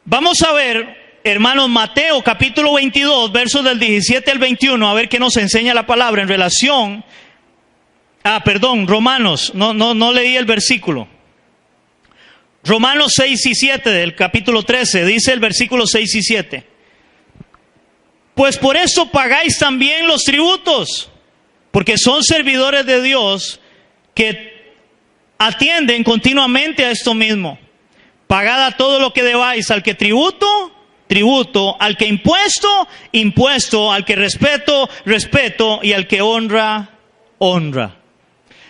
vamos a ver, hermanos, Mateo capítulo 22, versos del 17 al 21, a ver qué nos enseña la palabra en relación. Romanos, no leí el versículo. Romanos 6 y 7 del capítulo 13, dice el versículo 6 y 7. Pues por eso pagáis también los tributos, porque son servidores de Dios que atienden continuamente a esto mismo. Pagad a todo lo que debáis, al que tributo, tributo, al que impuesto, impuesto, al que respeto, respeto, y al que honra, honra.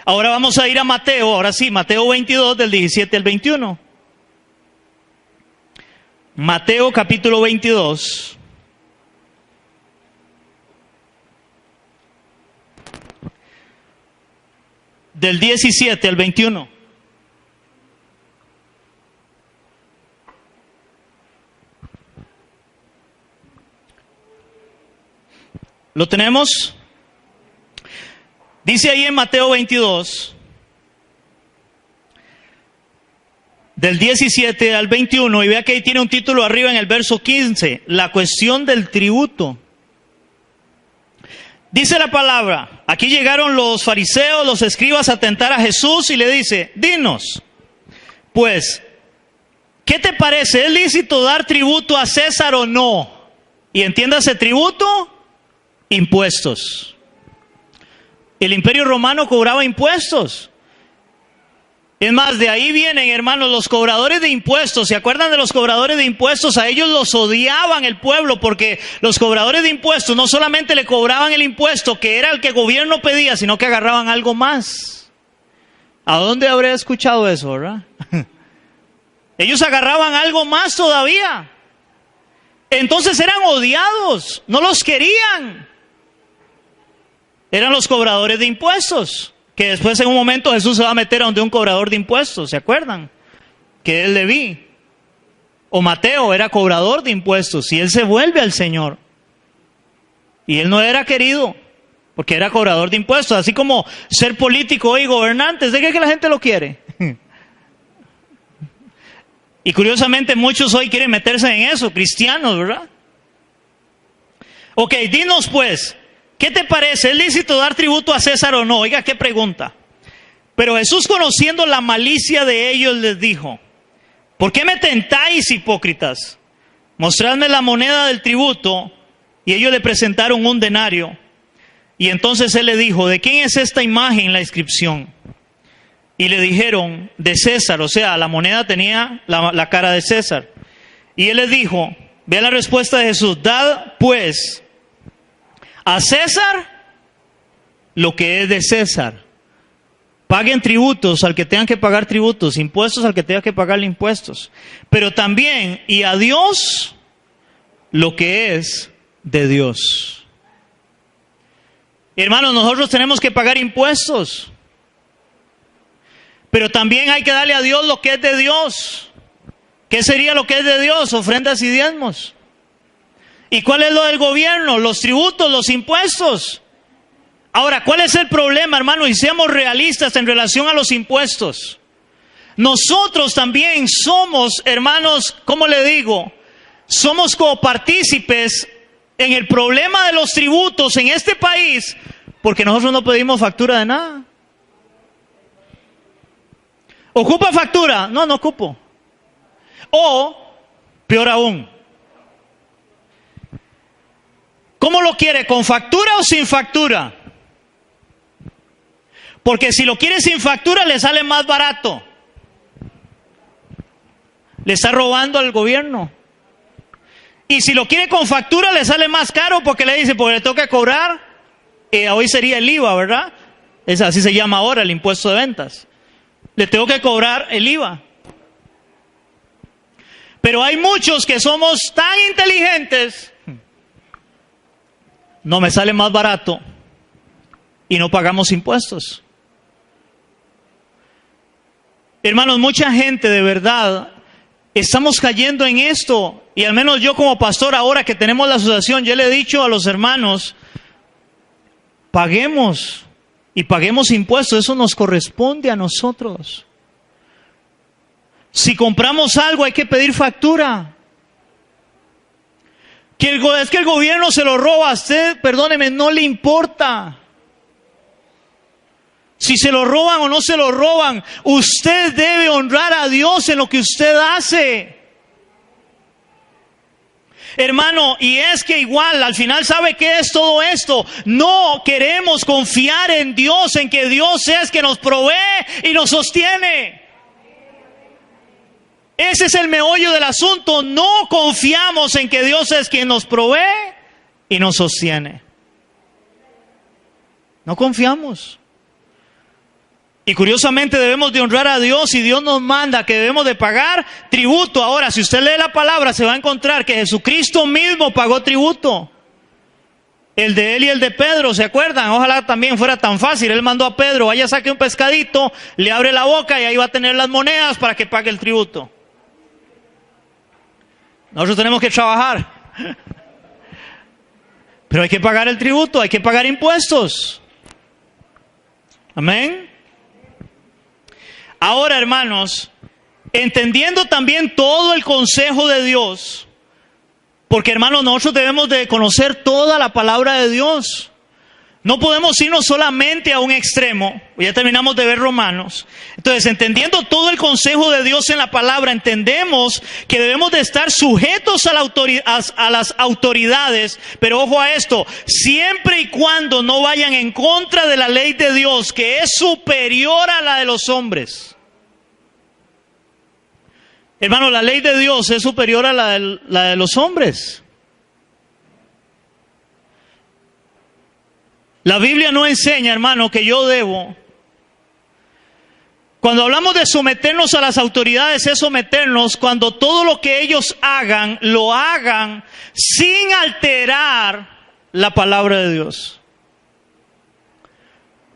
Ahora vamos a ir a Mateo, ahora sí, Mateo 22 del 17 al 21. Mateo capítulo 22. Del 17 al 21. ¿Lo tenemos? Dice ahí en Mateo 22, del 17 al 21, y vea que ahí tiene un título arriba en el verso 15, la cuestión del tributo. Dice la palabra, aquí llegaron los fariseos, los escribas a tentar a Jesús y le dice, dinos, pues, ¿qué te parece? ¿Es lícito dar tributo a César o no? Y entiéndase, tributo, impuestos. El Imperio Romano cobraba impuestos. Es más, de ahí vienen, hermanos, los cobradores de impuestos. ¿Se acuerdan de los cobradores de impuestos? A ellos los odiaban el pueblo, porque los cobradores de impuestos no solamente le cobraban el impuesto, que era el que el gobierno pedía, sino que agarraban algo más. ¿A dónde habré escuchado eso, verdad? Ellos agarraban algo más todavía. Entonces eran odiados, no los querían. Eran los cobradores de impuestos. Que después en un momento Jesús se va a meter a donde un cobrador de impuestos, ¿se acuerdan? Que él Leví, o Mateo era cobrador de impuestos, y él se vuelve al Señor. Y él no era querido, porque era cobrador de impuestos, así como ser político y gobernante, ¿de qué que la gente lo quiere? Y curiosamente muchos hoy quieren meterse en eso, cristianos, ¿verdad? Ok, dinos pues, ¿qué te parece? ¿Es lícito dar tributo a César o no? Oiga, qué pregunta. Pero Jesús, conociendo la malicia de ellos, les dijo, ¿por qué me tentáis, hipócritas? Mostradme la moneda del tributo. Y ellos le presentaron un denario. Y entonces él le dijo, ¿de quién es esta imagen, la inscripción? Y le dijeron, de César. O sea, la moneda tenía la cara de César. Y él les dijo, vea la respuesta de Jesús, dad pues a César lo que es de César. Paguen tributos al que tengan que pagar tributos, impuestos al que tenga que pagarle impuestos. Pero también, y a Dios, lo que es de Dios. Hermanos, nosotros tenemos que pagar impuestos. Pero también hay que darle a Dios lo que es de Dios. ¿Qué sería lo que es de Dios? Ofrendas y diezmos. ¿Y cuál es lo del gobierno? Los tributos, los impuestos. Ahora, ¿cuál es el problema, hermano? Y seamos realistas en relación a los impuestos. Nosotros también somos, hermanos, ¿cómo le digo? Somos copartícipes en el problema de los tributos en este país, porque nosotros no pedimos factura de nada. ¿Ocupa factura? No, no ocupo. O, peor aún, ¿cómo lo quiere? ¿Con factura o sin factura? Porque si lo quiere sin factura le sale más barato. Le está robando al gobierno. Y si lo quiere con factura le sale más caro porque le dice, porque le toca cobrar, hoy sería el IVA, ¿verdad? Así se llama ahora el impuesto de ventas. Le tengo que cobrar el IVA. Pero hay muchos que somos tan inteligentes, no me sale más barato y no pagamos impuestos. Hermanos, mucha gente de verdad estamos cayendo en esto, y al menos yo como pastor ahora que tenemos la asociación, yo le he dicho a los hermanos, paguemos y paguemos impuestos, eso nos corresponde a nosotros. Si compramos algo hay que pedir factura. Es que el gobierno se lo roba a usted, perdóneme, no le importa. Si se lo roban o no se lo roban, usted debe honrar a Dios en lo que usted hace. Hermano, y es que igual, al final, ¿sabe qué es todo esto? No queremos confiar en Dios, en que Dios es que nos provee y nos sostiene. Ese es el meollo del asunto. No confiamos en que Dios es quien nos provee y nos sostiene. No confiamos. Y curiosamente debemos de honrar a Dios y Dios nos manda que debemos de pagar tributo. Ahora, si usted lee la palabra, se va a encontrar que Jesucristo mismo pagó tributo. El de él y el de Pedro, ¿se acuerdan? Ojalá también fuera tan fácil. Él mandó a Pedro, vaya saque un pescadito, le abre la boca y ahí va a tener las monedas para que pague el tributo. Nosotros tenemos que trabajar. Pero hay que pagar el tributo, hay que pagar impuestos. Amén. Ahora, hermanos, entendiendo también todo el consejo de Dios, porque, hermanos, nosotros debemos de conocer toda la palabra de Dios. No podemos irnos solamente a un extremo. Ya terminamos de ver Romanos. Entonces, entendiendo todo el consejo de Dios en la palabra, entendemos que debemos de estar sujetos a las autoridades. Pero ojo a esto, siempre y cuando no vayan en contra de la ley de Dios, que es superior a la de los hombres. Hermano, la ley de Dios es superior a la de los hombres. La Biblia no enseña, hermano, que yo debo. Cuando hablamos de someternos a las autoridades, es someternos cuando todo lo que ellos hagan, lo hagan sin alterar la palabra de Dios.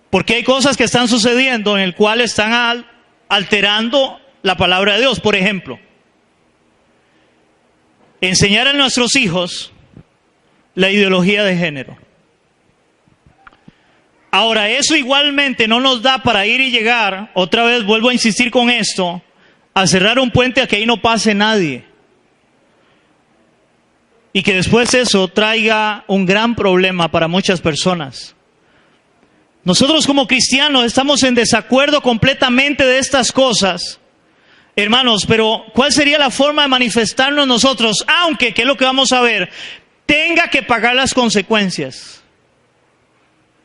Porque hay cosas que están sucediendo en el cual están alterando la palabra de Dios. Por ejemplo, enseñar a nuestros hijos la ideología de género. Ahora, eso igualmente no nos da para ir y llegar, otra vez vuelvo a insistir con esto, a cerrar un puente a que ahí no pase nadie. Y que después eso traiga un gran problema para muchas personas. Nosotros como cristianos estamos en desacuerdo completamente de estas cosas. Hermanos, pero ¿cuál sería la forma de manifestarnos nosotros? Aunque, ¿qué es lo que vamos a ver? Tenga que pagar las consecuencias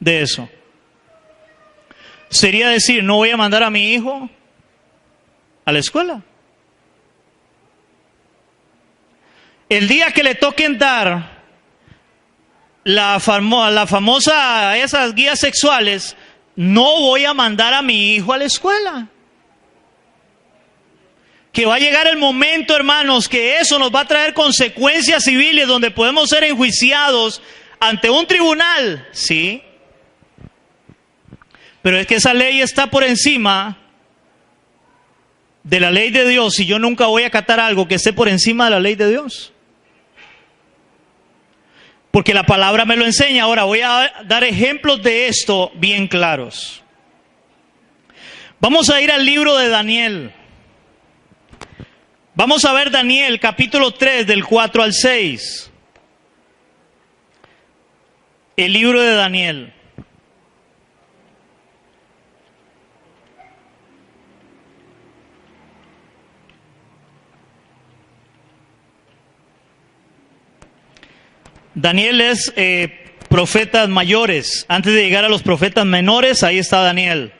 de eso. Sería decir, no voy a mandar a mi hijo a la escuela. El día que le toquen dar la famosa, esas guías sexuales, no voy a mandar a mi hijo a la escuela. Que va a llegar el momento, hermanos, que eso nos va a traer consecuencias civiles donde podemos ser enjuiciados ante un tribunal, ¿sí? Pero es que esa ley está por encima de la ley de Dios y yo nunca voy a acatar algo que esté por encima de la ley de Dios. porque la palabra me lo enseña. Ahora voy a dar ejemplos de esto bien claros. Vamos a ir al libro de Daniel. Vamos a ver Daniel capítulo 3 del 4 al 6. El libro de Daniel. Daniel es profetas mayores. Antes de llegar a los profetas menores, ahí está Daniel.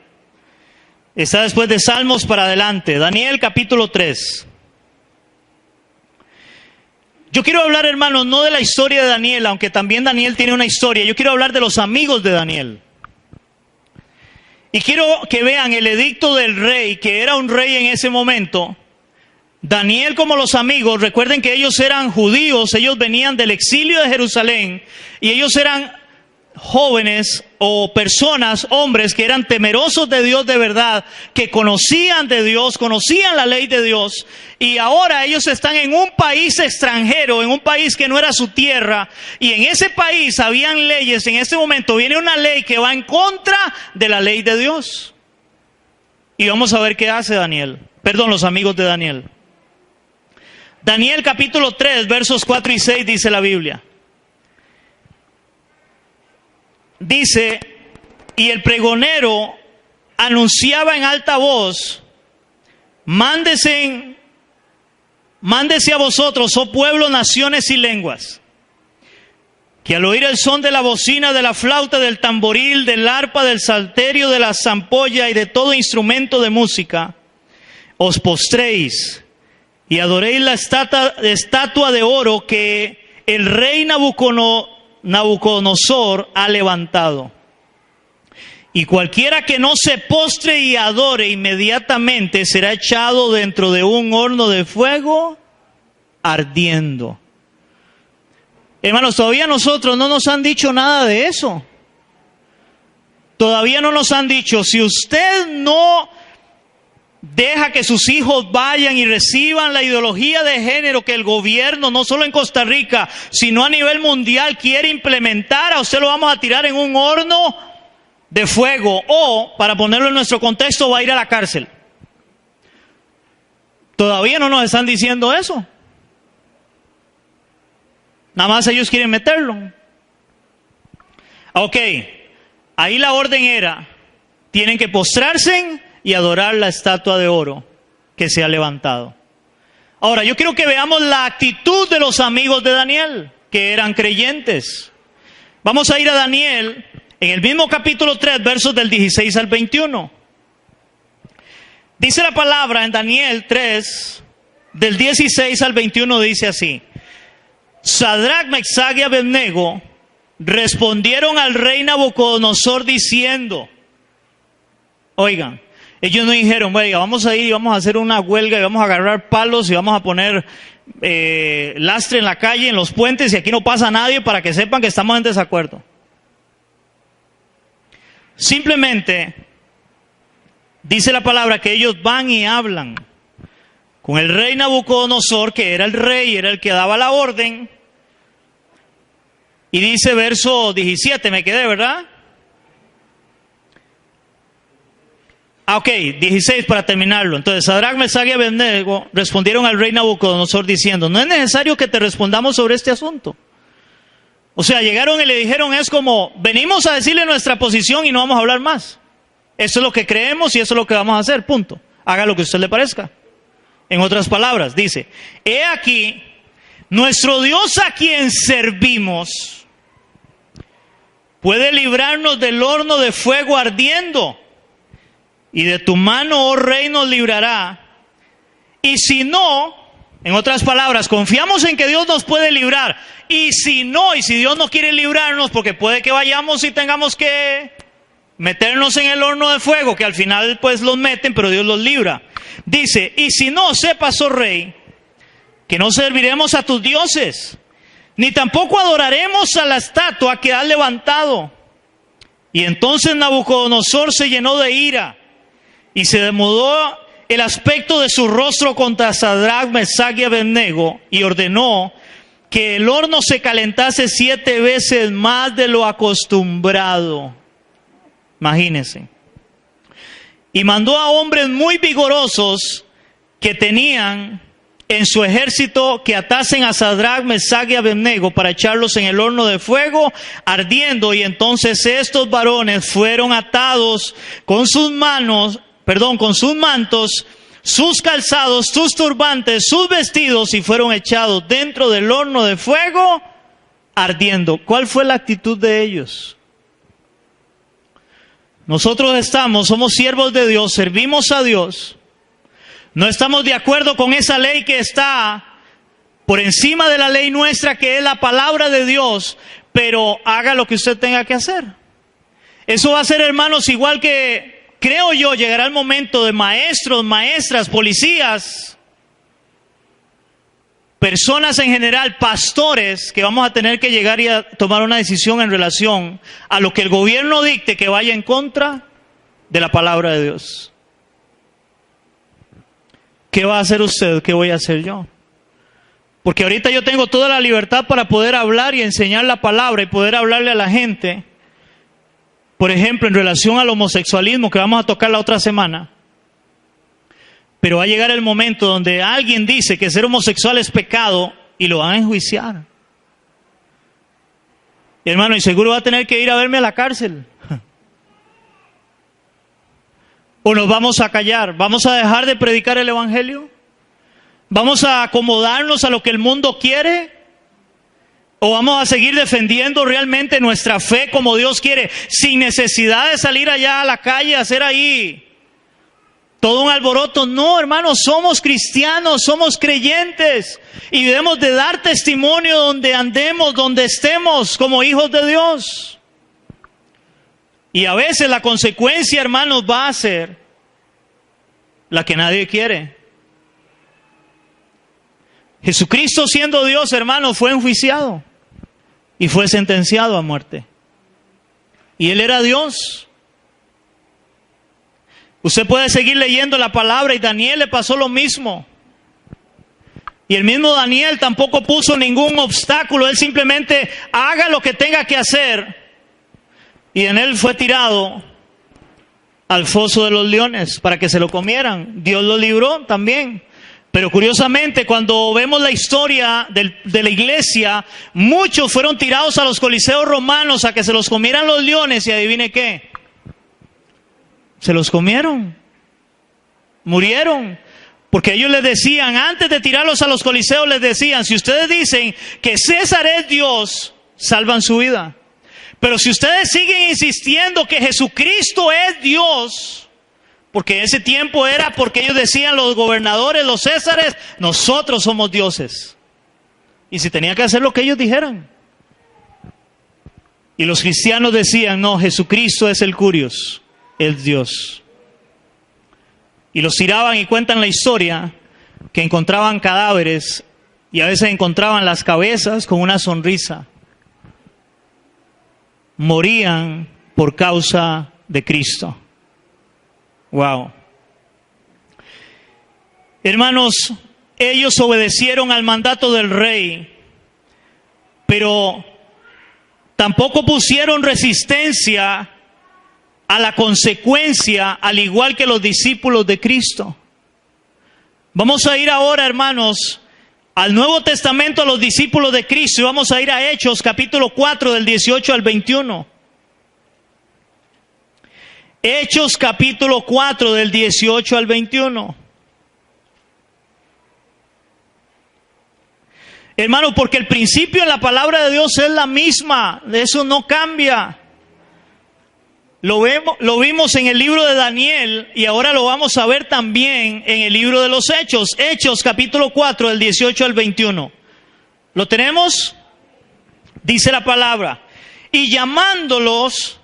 Está después de Salmos para adelante. Daniel capítulo 3. Yo quiero hablar, hermanos, no de la historia de Daniel, aunque también Daniel tiene una historia. Yo quiero hablar de los amigos de Daniel. Y quiero que vean el edicto del rey, que era un rey en ese momento. Daniel como los amigos, recuerden que ellos eran judíos, ellos venían del exilio de Jerusalén, y ellos eran jóvenes o personas, hombres que eran temerosos de Dios de verdad, que conocían de Dios, conocían la ley de Dios, y ahora ellos están en un país extranjero, en un país que no era su tierra, y en ese país habían leyes. En este momento viene una ley que va en contra de la ley de Dios. Y vamos a ver qué hace Daniel, los amigos de Daniel. Daniel capítulo 3, versos 4 y 6 dice la Biblia. Dice, y el pregonero anunciaba en alta voz, mándese a vosotros, oh pueblo, naciones y lenguas, que al oír el son de la bocina, de la flauta, del tamboril, del arpa, del salterio, de la zampolla y de todo instrumento de música, os postréis y adoréis la estatua de oro que el rey Nabucodonosor ha levantado. Y cualquiera que no se postre y adore inmediatamente será echado dentro de un horno de fuego ardiendo. Hermanos, todavía nosotros no nos han dicho nada de eso. Todavía no nos han dicho, si usted no deja que sus hijos vayan y reciban la ideología de género que el gobierno, no solo en Costa Rica, sino a nivel mundial, quiere implementar, a usted lo vamos a tirar en un horno de fuego, o, para ponerlo en nuestro contexto, va a ir a la cárcel. Todavía no nos están diciendo eso. Nada más ellos quieren meterlo. Ok, ahí la orden era, tienen que postrarse y adorar la estatua de oro que se ha levantado. Ahora, yo quiero que veamos la actitud de los amigos de Daniel, que eran creyentes. Vamos a ir a Daniel, en el mismo capítulo 3, versos del 16 al 21. Dice la palabra en Daniel 3, del 16 al 21, dice así. Sadrach, Mesach y Abednego respondieron al rey Nabucodonosor diciendo, oigan, ellos no dijeron, oiga, vamos a ir y vamos a hacer una huelga y vamos a agarrar palos y vamos a poner lastre en la calle, en los puentes, y aquí no pasa nadie para que sepan que estamos en desacuerdo. Simplemente dice la palabra que ellos van y hablan con el rey Nabucodonosor, que era el rey, era el que daba la orden. Y dice verso 17, me quedé, ¿verdad? Ok, 16 para terminarlo. Entonces, Sadrach, Mesach y Abednego respondieron al rey Nabucodonosor diciendo, no es necesario que te respondamos sobre este asunto. O sea, llegaron y le dijeron, es como, venimos a decirle nuestra posición y no vamos a hablar más. Eso es lo que creemos y eso es lo que vamos a hacer, punto. Haga lo que a usted le parezca. En otras palabras, dice, he aquí, nuestro Dios a quien servimos puede librarnos del horno de fuego ardiendo, y de tu mano, oh rey, nos librará. Y si no, en otras palabras, confiamos en que Dios nos puede librar. Y si no, y si Dios no quiere librarnos, porque puede que vayamos y tengamos que meternos en el horno de fuego, que al final pues los meten, pero Dios los libra. Dice, y si no, sepas, oh rey, que no serviremos a tus dioses, ni tampoco adoraremos a la estatua que has levantado. Y entonces Nabucodonosor se llenó de ira, y se demudó el aspecto de su rostro contra Sadrach, Mesach y Abednego, y ordenó que el horno se calentase 7 veces más de lo acostumbrado. Imagínense. Y mandó a hombres muy vigorosos que tenían en su ejército que atasen a Sadrach, Mesach y Abednego para echarlos en el horno de fuego ardiendo. Y entonces estos varones fueron atados con sus mantos, sus calzados, sus turbantes, sus vestidos, y fueron echados dentro del horno de fuego ardiendo. ¿Cuál fue la actitud de ellos? Nosotros somos siervos de Dios, servimos a Dios. No estamos de acuerdo con esa ley que está por encima de la ley nuestra, que es la palabra de Dios, pero haga lo que usted tenga que hacer. Eso va a ser, hermanos, igual que, creo yo, llegará el momento de maestros, maestras, policías, personas en general, pastores, que vamos a tener que llegar y a tomar una decisión en relación a lo que el gobierno dicte que vaya en contra de la palabra de Dios. ¿Qué va a hacer usted? ¿Qué voy a hacer yo? Porque ahorita yo tengo toda la libertad para poder hablar y enseñar la palabra y poder hablarle a la gente. Por ejemplo, en relación al homosexualismo, que vamos a tocar la otra semana. Pero va a llegar el momento donde alguien dice que ser homosexual es pecado y lo van a enjuiciar. Y hermano, y seguro va a tener que ir a verme a la cárcel. ¿O nos vamos a callar? ¿Vamos a dejar de predicar el evangelio? ¿Vamos a acomodarnos a lo que el mundo quiere? ¿O vamos a seguir defendiendo realmente nuestra fe como Dios quiere, sin necesidad de salir allá a la calle a hacer ahí todo un alboroto? No, hermanos, somos cristianos, somos creyentes y debemos de dar testimonio donde andemos, donde estemos como hijos de Dios. Y a veces la consecuencia, hermanos, va a ser la que nadie quiere. Jesucristo, siendo Dios, hermanos, fue enjuiciado y fue sentenciado a muerte. Y Él era Dios. Usted puede seguir leyendo la palabra y Daniel le pasó lo mismo. Y el mismo Daniel tampoco puso ningún obstáculo. Él simplemente haga lo que tenga que hacer. Y en él fue tirado al foso de los leones para que se lo comieran. Dios lo libró también. Pero curiosamente, cuando vemos la historia de la iglesia, muchos fueron tirados a los coliseos romanos a que se los comieran los leones. Y adivine qué, se los comieron, murieron. Porque ellos les decían, antes de tirarlos a los coliseos, les decían: si ustedes dicen que César es Dios, salvan su vida. Pero si ustedes siguen insistiendo que Jesucristo es Dios, porque en ese tiempo era porque ellos decían, los gobernadores, los césares, nosotros somos dioses. Y si tenía que hacer lo que ellos dijeran. Y los cristianos decían, no, Jesucristo es el Curios, es Dios. Y los tiraban, y cuentan la historia que encontraban cadáveres y a veces encontraban las cabezas con una sonrisa. Morían por causa de Cristo. Wow. Hermanos, ellos obedecieron al mandato del rey, pero tampoco pusieron resistencia a la consecuencia, al igual que los discípulos de Cristo. Vamos a ir ahora, hermanos, al Nuevo Testamento, a los discípulos de Cristo, y vamos a ir a Hechos, capítulo 4, del 18 al 21. Hechos, capítulo 4, del 18 al 21. Hermano, porque el principio en la palabra de Dios es la misma, eso no cambia. Lo vimos en el libro de Daniel y ahora lo vamos a ver también en el libro de los Hechos. Hechos capítulo 4 del 18 al 21. ¿Lo tenemos? Dice la palabra: y llamándolos,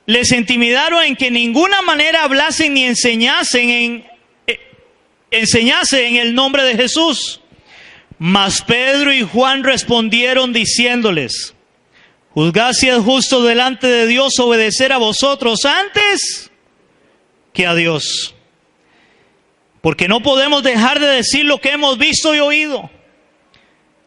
les intimidaron en que en ninguna manera hablasen ni enseñasen en el nombre de Jesús. Mas Pedro y Juan respondieron diciéndoles: juzgad si es justo delante de Dios obedecer a vosotros antes que a Dios. Porque no podemos dejar de decir lo que hemos visto y oído.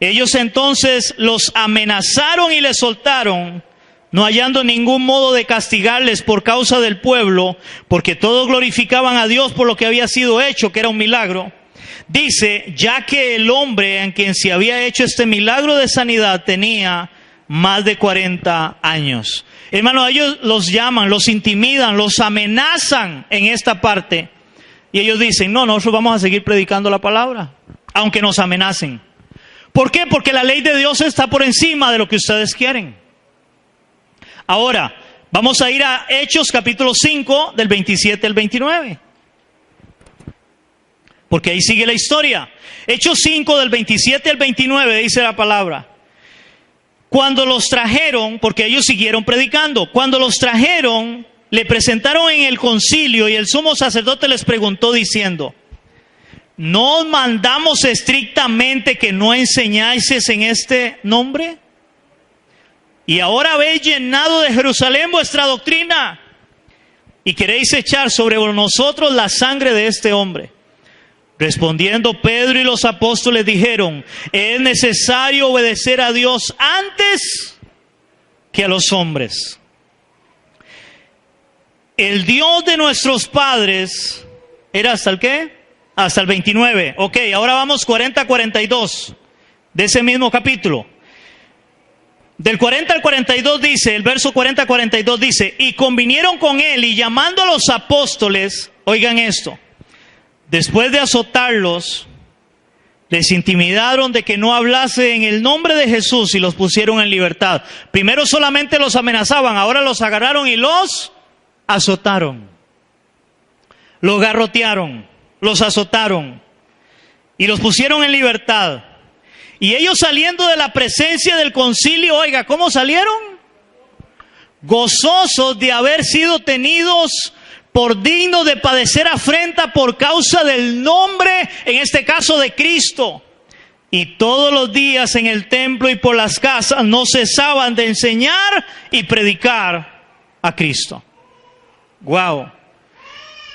Ellos entonces los amenazaron y les soltaron, no hallando ningún modo de castigarles por causa del pueblo, porque todos glorificaban a Dios por lo que había sido hecho, que era un milagro. Dice, ya que el hombre en quien se había hecho este milagro de sanidad tenía más de 40 años. Hermano, ellos los llaman, los intimidan, los amenazan en esta parte. Y ellos dicen, no, nosotros vamos a seguir predicando la palabra, aunque nos amenacen. ¿Por qué? Porque la ley de Dios está por encima de lo que ustedes quieren. Ahora, vamos a ir a Hechos capítulo 5, del 27 al 29. Porque ahí sigue la historia. Hechos 5, del 27 al 29, dice la palabra. Cuando los trajeron, porque ellos siguieron predicando, cuando los trajeron, le presentaron en el concilio y el sumo sacerdote les preguntó diciendo, ¿no os mandamos estrictamente que no enseñáis en este nombre? Y ahora habéis llenado de Jerusalén vuestra doctrina y queréis echar sobre nosotros la sangre de este hombre. Respondiendo Pedro y los apóstoles dijeron, es necesario obedecer a Dios antes que a los hombres. El Dios de nuestros padres, ¿era hasta el qué? Hasta el 29. Ok, ahora vamos 40 a 42 de ese mismo capítulo. Del 40 al 42 dice, el verso 40 a 42 dice, y convinieron con él y llamando a los apóstoles, oigan esto, después de azotarlos, les intimidaron de que no hablase en el nombre de Jesús y los pusieron en libertad. Primero solamente los amenazaban, ahora los agarraron y los azotaron. Los garrotearon, los azotaron y los pusieron en libertad. Y ellos saliendo de la presencia del concilio, oiga, ¿cómo salieron? Gozosos de haber sido tenidos por dignos de padecer afrenta por causa del nombre, en este caso de Cristo. Y todos los días en el templo y por las casas no cesaban de enseñar y predicar a Cristo. Wow.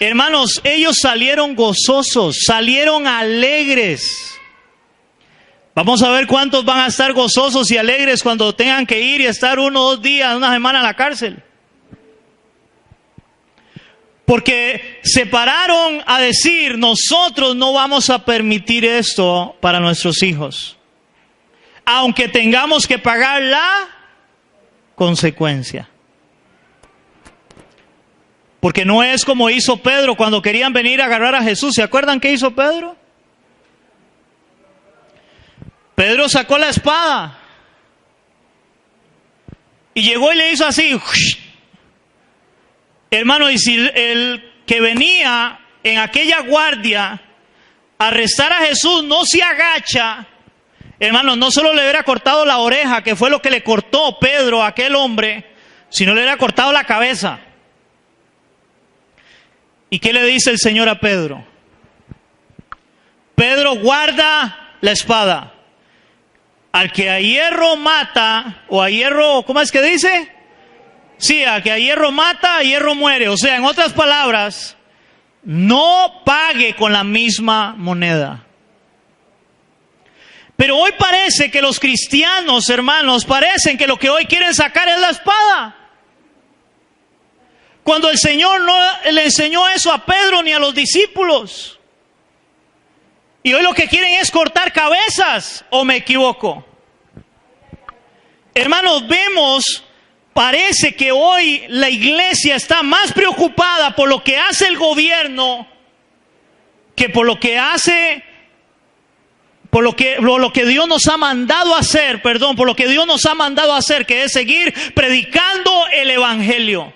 Hermanos, ellos salieron gozosos, salieron alegres. Vamos a ver cuántos van a estar gozosos y alegres cuando tengan que ir y estar 1 o 2 días, una semana en la cárcel. Porque se pararon a decir, nosotros no vamos a permitir esto para nuestros hijos, aunque tengamos que pagar la consecuencia. Porque no es como hizo Pedro cuando querían venir a agarrar a Jesús. ¿Se acuerdan qué hizo Pedro? Pedro sacó la espada y llegó y le hizo así. Hermano, y si el que venía en aquella guardia a arrestar a Jesús no se agacha, hermano, no solo le hubiera cortado la oreja, que fue lo que le cortó Pedro a aquel hombre, sino le hubiera cortado la cabeza. ¿Y qué le dice el Señor a Pedro? Pedro, guarda la espada. Al que a hierro mata, o a hierro, ¿cómo es que dice? Sí, al que a hierro mata, a hierro muere. O sea, en otras palabras, no pague con la misma moneda. Pero hoy parece que los cristianos, hermanos, parecen que lo que hoy quieren sacar es la espada. Cuando el Señor no le enseñó eso a Pedro ni a los discípulos. Y hoy lo que quieren es cortar cabezas, ¿o me equivoco? Hermanos, vemos, parece que hoy la iglesia está más preocupada por lo que hace el gobierno que por lo que hace, por lo que Dios nos ha mandado a hacer, por lo que Dios nos ha mandado a hacer, que es seguir predicando el evangelio.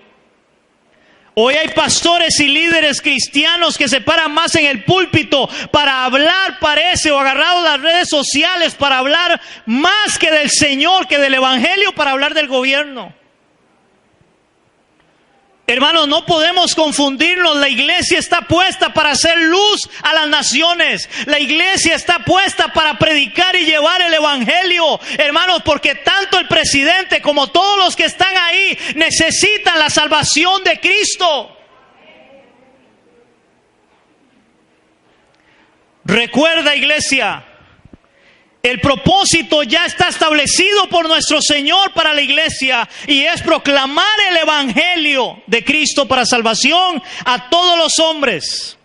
Hoy hay pastores y líderes cristianos que se paran más en el púlpito para hablar, parece, o agarrados las redes sociales para hablar más que del Señor, que del evangelio, para hablar del gobierno. Hermanos, no podemos confundirnos. La iglesia está puesta para hacer luz a las naciones. La iglesia está puesta para predicar y llevar el evangelio. Hermanos, porque tanto el presidente como todos los que están ahí necesitan la salvación de Cristo. Recuerda, iglesia, El propósito ya está establecido por nuestro Señor para la iglesia, y es proclamar el evangelio de Cristo para salvación a todos los hombres.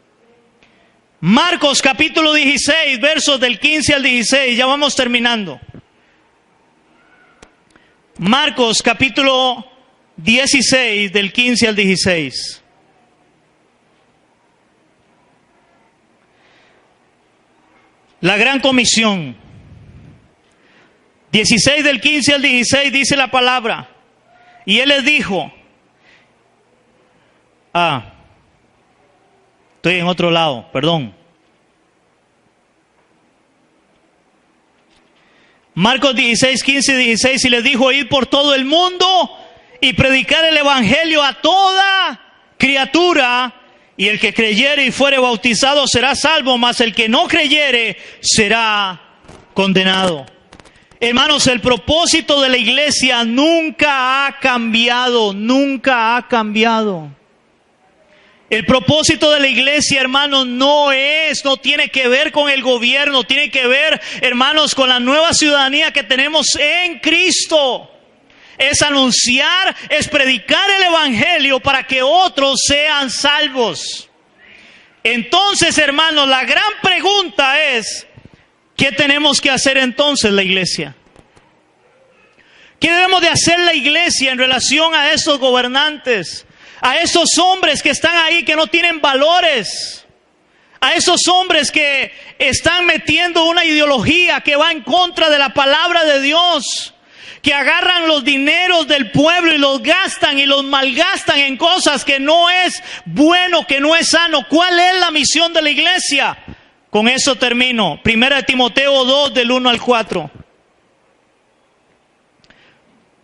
Marcos capítulo 16, versos del 15 al 16, ya vamos terminando. Marcos capítulo 16, del 15 al 16. La gran comisión. 16 del 15 al 16 dice la palabra. Y él les dijo, estoy en otro lado, perdón. Marcos 16, 15 y 16, y les dijo, id por todo el mundo y predicar el evangelio a toda criatura, y el que creyere y fuere bautizado será salvo, mas el que no creyere será condenado. Hermanos, el propósito de la iglesia nunca ha cambiado, nunca ha cambiado. El propósito de la iglesia, hermanos, no tiene que ver con el gobierno, tiene que ver, hermanos, con la nueva ciudadanía que tenemos en Cristo. Es anunciar, es predicar el evangelio para que otros sean salvos. Entonces, hermanos, la gran pregunta es, ¿qué tenemos que hacer entonces la iglesia? ¿Qué debemos de hacer la iglesia en relación a estos gobernantes? A esos hombres que están ahí que no tienen valores, a esos hombres que están metiendo una ideología que va en contra de la palabra de Dios, que agarran los dineros del pueblo y los gastan y los malgastan en cosas que no es bueno, que no es sano. ¿Cuál es la misión de la iglesia? Con eso termino. 1 Timoteo 2 del 1 al 4.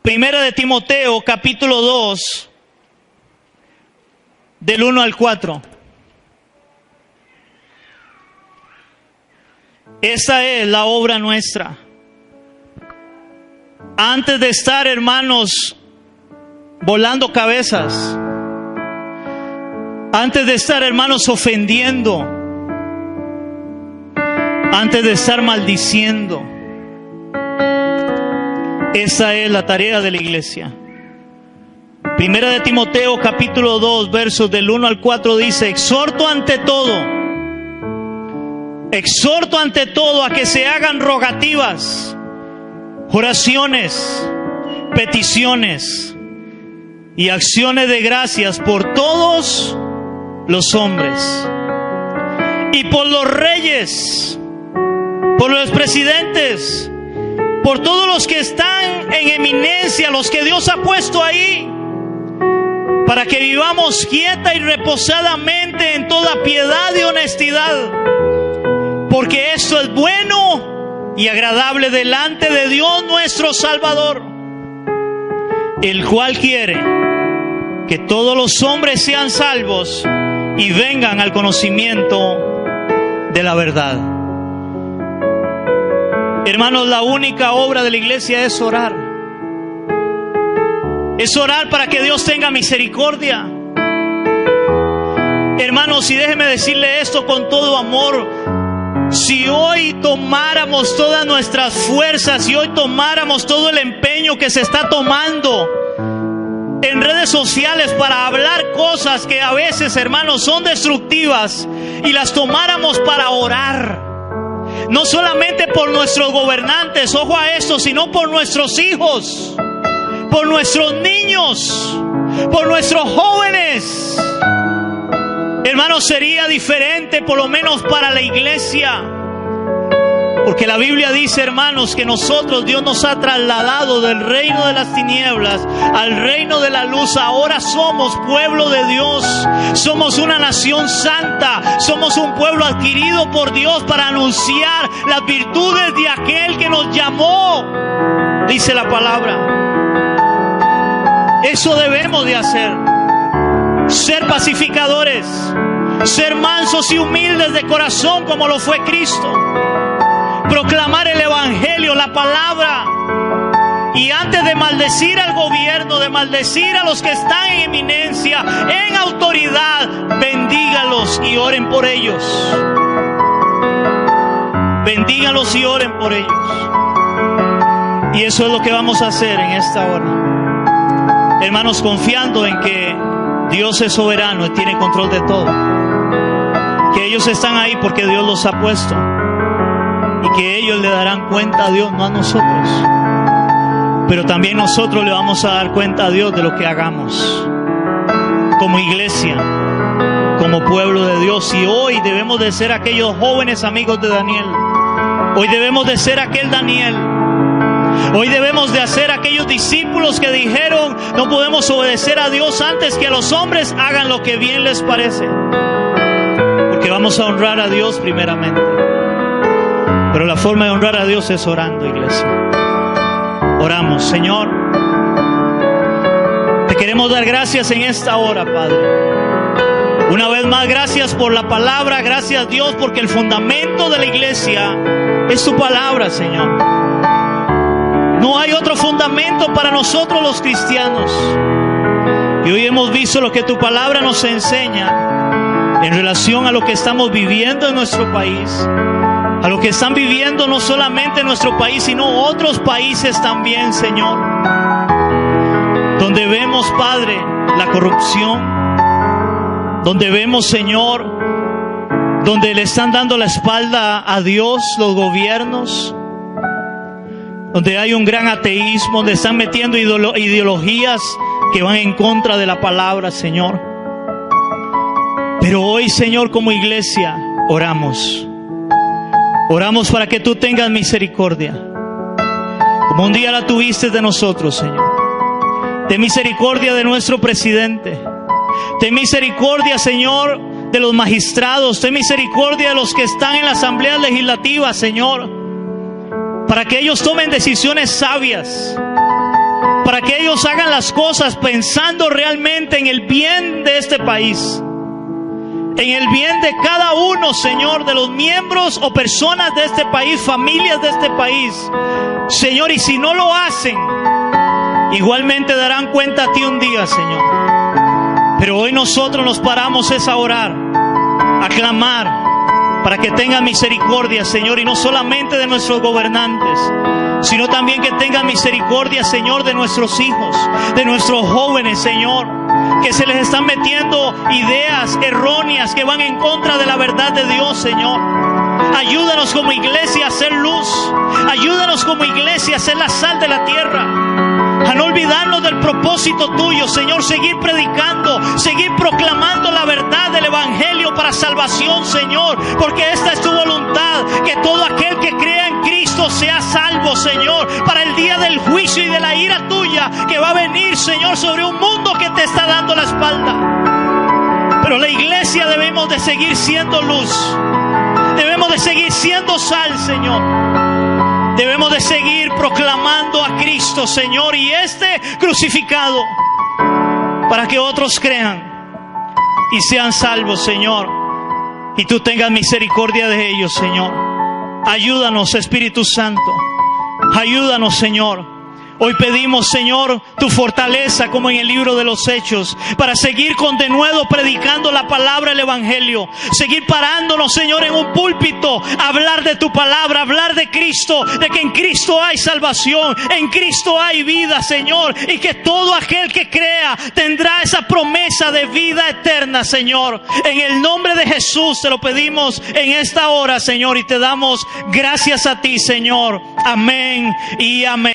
1 Timoteo capítulo 2 del 1 al 4. Esa es la obra nuestra. Antes de estar, hermanos, volando cabezas, antes de estar, hermanos, ofendiendo, antes de estar maldiciendo, esa es la tarea de la iglesia. 1 Timoteo capítulo 2, versos del 1 al 4 dice, exhorto ante todo a que se hagan rogativas, oraciones, peticiones y acciones de gracias por todos los hombres y por los reyes, por los presidentes, por todos los que están en eminencia, los que Dios ha puesto ahí, para que vivamos quieta y reposadamente en toda piedad y honestidad, porque esto es bueno y agradable delante de Dios nuestro Salvador, el cual quiere que todos los hombres sean salvos y vengan al conocimiento de la verdad. Hermanos, la única obra de la iglesia es orar. Es orar para que Dios tenga misericordia. Hermanos, y déjeme decirle esto con todo amor. Si hoy tomáramos todas nuestras fuerzas, si hoy tomáramos todo el empeño que se está tomando en redes sociales para hablar cosas que a veces, hermanos, son destructivas, y las tomáramos para orar, no solamente por nuestros gobernantes, ojo a esto, sino por nuestros hijos, por nuestros niños, por nuestros jóvenes, hermanos, sería diferente, por lo menos para la iglesia. Porque la Biblia dice, hermanos, que nosotros, Dios nos ha trasladado del reino de las tinieblas al reino de la luz. Ahora somos pueblo de Dios, somos una nación santa, somos un pueblo adquirido por Dios para anunciar las virtudes de aquel que nos llamó, dice la palabra. Eso debemos de hacer. Ser pacificadores, ser mansos y humildes de corazón como lo fue Cristo. Proclamar el evangelio, la palabra. Y antes de maldecir al gobierno, de maldecir a los que están en eminencia, en autoridad, bendígalos y oren por ellos. bendíganlos y oren por ellos. Y eso es lo que vamos a hacer en esta hora, hermanos, confiando en que Dios es soberano y tiene control de todo, que ellos están ahí porque Dios los ha puesto y que ellos le darán cuenta a Dios, no a nosotros, pero también nosotros le vamos a dar cuenta a Dios de lo que hagamos como iglesia, como pueblo de Dios. Y hoy debemos de ser aquellos jóvenes amigos de Daniel. Hoy debemos de ser aquel Daniel. Hoy debemos de hacer aquellos discípulos que dijeron: no podemos obedecer a Dios antes que a los hombres, hagan lo que bien les parece, porque vamos a honrar a Dios primeramente. Pero la forma de honrar a Dios es orando, iglesia. Oramos. Señor, te queremos dar gracias en esta hora, Padre. Una vez más, gracias por la palabra. Gracias, Dios, porque el fundamento de la iglesia es tu palabra, Señor. No hay otro fundamento para nosotros los cristianos. Y hoy hemos visto lo que tu palabra nos enseña en relación a lo que estamos viviendo en nuestro país, a lo que están viviendo no solamente en nuestro país, sino otros países también, Señor, donde vemos, Padre, la corrupción, donde vemos, Señor, donde le están dando la espalda a Dios los gobiernos, donde hay un gran ateísmo, donde están metiendo ideologías que van en contra de la palabra, Señor. Pero hoy, Señor, como iglesia, oramos para que tú tengas misericordia, como un día la tuviste de nosotros, Señor. Ten misericordia de nuestro presidente. Ten misericordia, Señor, de los magistrados. Ten misericordia de los que están en la Asamblea Legislativa, Señor, para que ellos tomen decisiones sabias, para que ellos hagan las cosas pensando realmente en el bien de este país, en el bien de cada uno, Señor, de los miembros o personas de este país, familias de este país, Señor. Y si no lo hacen, igualmente darán cuenta a ti un día, Señor. Pero hoy nosotros nos paramos a orar, a clamar para que tenga misericordia, Señor, y no solamente de nuestros gobernantes, sino también que tenga misericordia, Señor, de nuestros hijos, de nuestros jóvenes, Señor, que se les están metiendo ideas erróneas que van en contra de la verdad de Dios, Señor. Ayúdanos como iglesia a hacer luz. Ayúdanos como iglesia a ser la sal de la tierra, a no olvidarnos del propósito tuyo, Señor. Seguir predicando, seguir proclamando la verdad del Evangelio para salvación, Señor, porque esta es tu voluntad, que todo aquel que crea en Cristo sea salvo, Señor, para el día del juicio y de la ira tuya que va a venir, Señor, sobre un mundo que te está dando la espalda. Pero la iglesia debemos de seguir siendo luz, debemos de seguir siendo sal, Señor. Debemos de seguir proclamando a Cristo, Señor, y este crucificado, para que otros crean y sean salvos, Señor, y tú tengas misericordia de ellos, Señor. Ayúdanos, Espíritu Santo. Ayúdanos, Señor. Hoy pedimos, Señor, tu fortaleza, como en el libro de los Hechos, para seguir con denuedo predicando la palabra del Evangelio. Seguir parándonos, Señor, en un púlpito, hablar de tu palabra, hablar de Cristo, de que en Cristo hay salvación, en Cristo hay vida, Señor, y que todo aquel que crea tendrá esa promesa de vida eterna, Señor. En el nombre de Jesús te lo pedimos en esta hora, Señor, y te damos gracias a ti, Señor. Amén y amén.